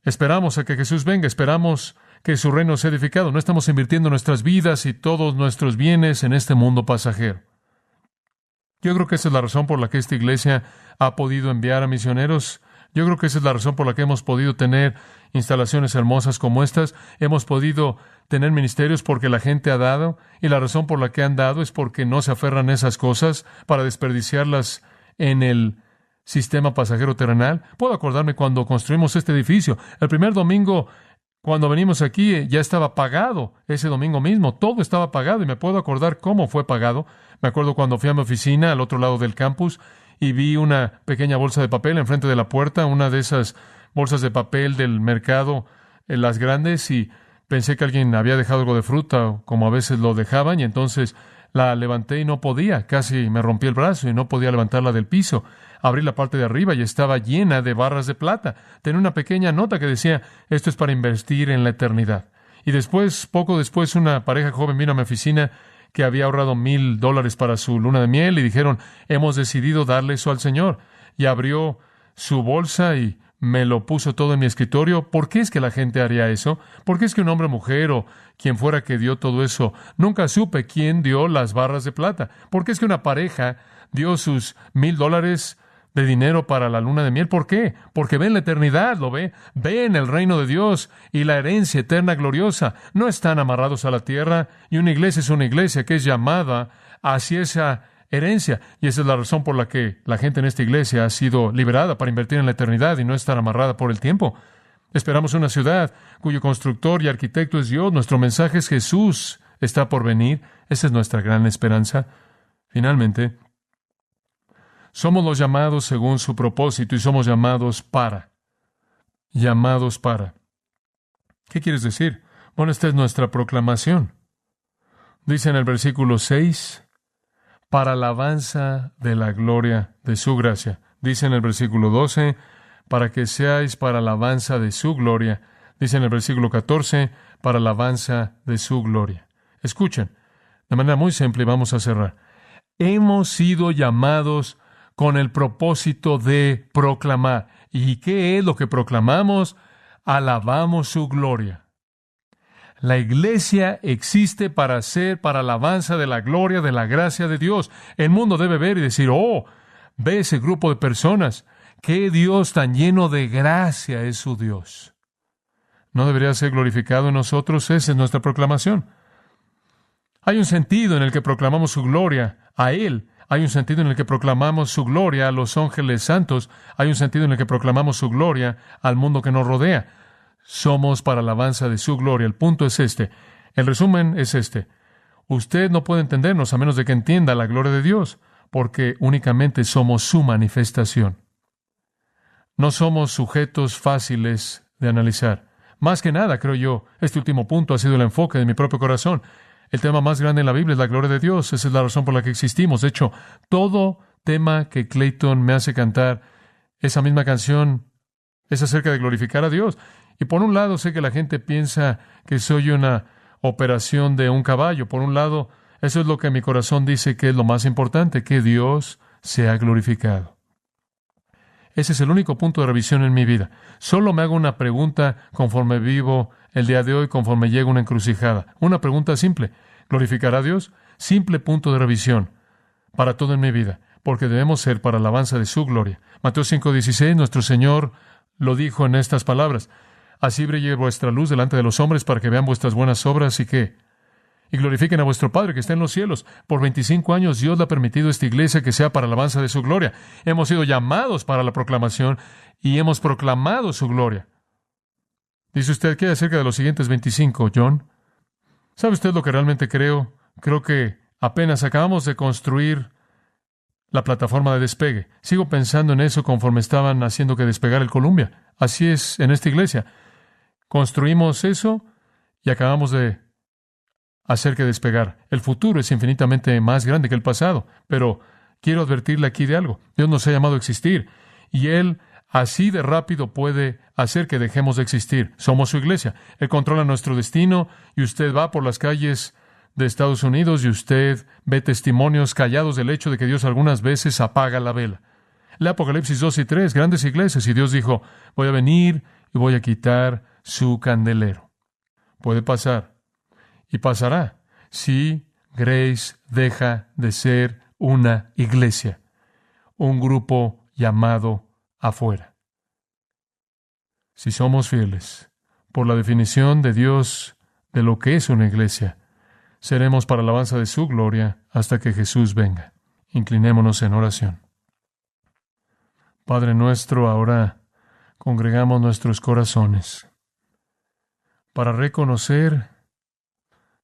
esperamos a que Jesús venga, esperamos que su reino sea edificado. No estamos invirtiendo nuestras vidas y todos nuestros bienes en este mundo pasajero. Yo creo que esa es la razón por la que esta iglesia ha podido enviar a misioneros. Yo creo que esa es la razón por la que hemos podido tener instalaciones hermosas como estas. Hemos podido tener ministerios porque la gente ha dado, y la razón por la que han dado es porque no se aferran a esas cosas para desperdiciarlas en el sistema pasajero terrenal. Puedo acordarme cuando construimos este edificio. El primer domingo, cuando venimos aquí, ya estaba pagado. Ese domingo mismo, todo estaba pagado, y me puedo acordar cómo fue pagado. Me acuerdo cuando fui a mi oficina al otro lado del campus y vi una pequeña bolsa de papel enfrente de la puerta, una de esas bolsas de papel del mercado, las grandes, y pensé que alguien había dejado algo de fruta, como a veces lo dejaban, y entonces la levanté y no podía. Casi me rompí el brazo y no podía levantarla del piso. Abrí la parte de arriba y estaba llena de barras de plata. Tenía una pequeña nota que decía, esto es para invertir en la eternidad. Y después, poco después, una pareja joven vino a mi oficina que había ahorrado $1,000 para su luna de miel y dijeron, hemos decidido darle eso al Señor. Y abrió su bolsa y me lo puso todo en mi escritorio. ¿Por qué es que la gente haría eso? ¿Por qué es que un hombre, mujer o quien fuera que dio todo eso? Nunca supe quién dio las barras de plata. ¿Por qué es que una pareja dio sus $1,000 de dinero para la luna de miel? ¿Por qué? Porque ven la eternidad, ¿lo ve? Ven el reino de Dios y la herencia eterna gloriosa. No están amarrados a la tierra, y una iglesia es una iglesia que es llamada hacia esa herencia. Y esa es la razón por la que la gente en esta iglesia ha sido liberada para invertir en la eternidad y no estar amarrada por el tiempo. Esperamos una ciudad cuyo constructor y arquitecto es Dios. Nuestro mensaje es Jesús está por venir. Esa es nuestra gran esperanza. Finalmente, somos los llamados según su propósito y somos llamados para. Llamados para. ¿Qué quieres decir? Bueno, esta es nuestra proclamación. Dice en el versículo 6, para alabanza de la gloria de su gracia. Dice en el versículo 12, para que seáis para alabanza de su gloria. Dice en el versículo 14, para alabanza de su gloria. Escuchen, de manera muy simple, y vamos a cerrar. Hemos sido llamados con el propósito de proclamar. ¿Y qué es lo que proclamamos? Alabamos su gloria. La iglesia existe para ser para alabanza de la gloria, de la gracia de Dios. El mundo debe ver y decir, oh, ve ese grupo de personas. ¡Qué Dios tan lleno de gracia es su Dios! ¿No debería ser glorificado en nosotros? Esa es nuestra proclamación. Hay un sentido en el que proclamamos su gloria a Él. Hay un sentido en el que proclamamos su gloria a los ángeles santos. Hay un sentido en el que proclamamos su gloria al mundo que nos rodea. Somos para alabanza de su gloria. El punto es este. El resumen es este. Usted no puede entendernos a menos de que entienda la gloria de Dios, porque únicamente somos su manifestación. No somos sujetos fáciles de analizar. Más que nada, creo yo, este último punto ha sido el enfoque de mi propio corazón. El tema más grande en la Biblia es la gloria de Dios. Esa es la razón por la que existimos. De hecho, todo tema que Clayton me hace cantar, esa misma canción, es acerca de glorificar a Dios. Y por un lado, sé que la gente piensa que soy una operación de un caballo. Por un lado, eso es lo que mi corazón dice que es lo más importante, que Dios sea glorificado. Ese es el único punto de revisión en mi vida. Solo me hago una pregunta conforme vivo el día de hoy, conforme llego a una encrucijada. Una pregunta simple. ¿Glorificará a Dios? Simple punto de revisión para todo en mi vida, porque debemos ser para alabanza de su gloria. Mateo 5:16, nuestro Señor lo dijo en estas palabras. Así brille vuestra luz delante de los hombres para que vean vuestras buenas obras y ¿qué? Y glorifiquen a vuestro Padre que está en los cielos. Por 25 años Dios le ha permitido a esta iglesia que sea para alabanza de su gloria. Hemos sido llamados para la proclamación y hemos proclamado su gloria. Dice usted, ¿qué hay acerca de los siguientes 25, John? ¿Sabe usted lo que realmente creo? Creo que apenas acabamos de construir la plataforma de despegue. Sigo pensando en eso conforme estaban haciendo que despegara el Columbia. Así es en esta iglesia. Construimos eso y acabamos de hacer que despegar. El futuro es infinitamente más grande que el pasado, pero quiero advertirle aquí de algo. Dios nos ha llamado a existir y Él así de rápido puede hacer que dejemos de existir. Somos su iglesia. Él controla nuestro destino y usted va por las calles de Estados Unidos y usted ve testimonios callados del hecho de que Dios algunas veces apaga la vela. Lea Apocalipsis 2 y 3, grandes iglesias, y Dios dijo, voy a venir y voy a quitar su candelero. Puede pasar. Y pasará si Grace deja de ser una iglesia, un grupo llamado afuera. Si somos fieles, por la definición de Dios de lo que es una iglesia, seremos para alabanza de su gloria hasta que Jesús venga. Inclinémonos en oración. Padre nuestro, ahora congregamos nuestros corazones para reconocer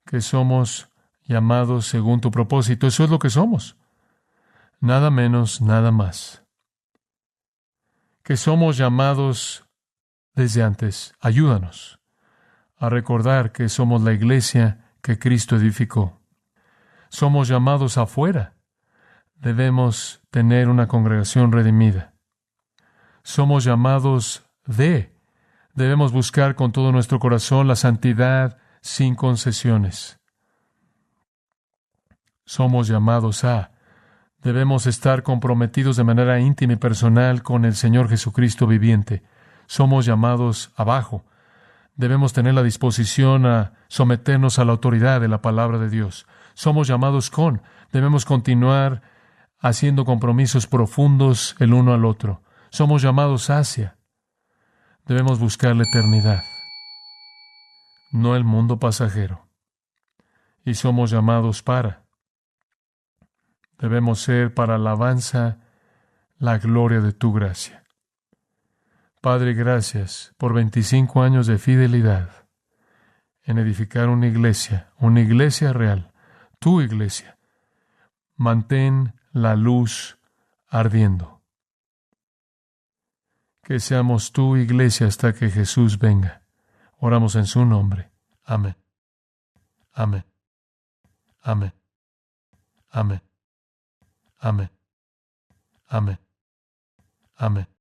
que somos llamados según tu propósito. Eso es lo que somos. Nada menos, nada más. Que somos llamados desde antes. Ayúdanos a recordar que somos la iglesia que Cristo edificó. Somos llamados afuera. Debemos tener una congregación redimida. Somos llamados debemos buscar con todo nuestro corazón la santidad sin concesiones. Somos llamados debemos estar comprometidos de manera íntima y personal con el Señor Jesucristo viviente. Somos llamados abajo. Debemos tener la disposición a someternos a la autoridad de la palabra de Dios. Somos llamados debemos continuar haciendo compromisos profundos el uno al otro. Somos llamados hacia. Debemos buscar la eternidad, no el mundo pasajero. Y somos llamados debemos ser para alabanza la gloria de tu gracia. Padre, gracias por 25 años de fidelidad en edificar una iglesia real, tu iglesia. Mantén la luz ardiendo. Que seamos tu iglesia hasta que Jesús venga. Oramos en su nombre. Amén. Amén. Amén. Amén. Amén. Amén. Amén.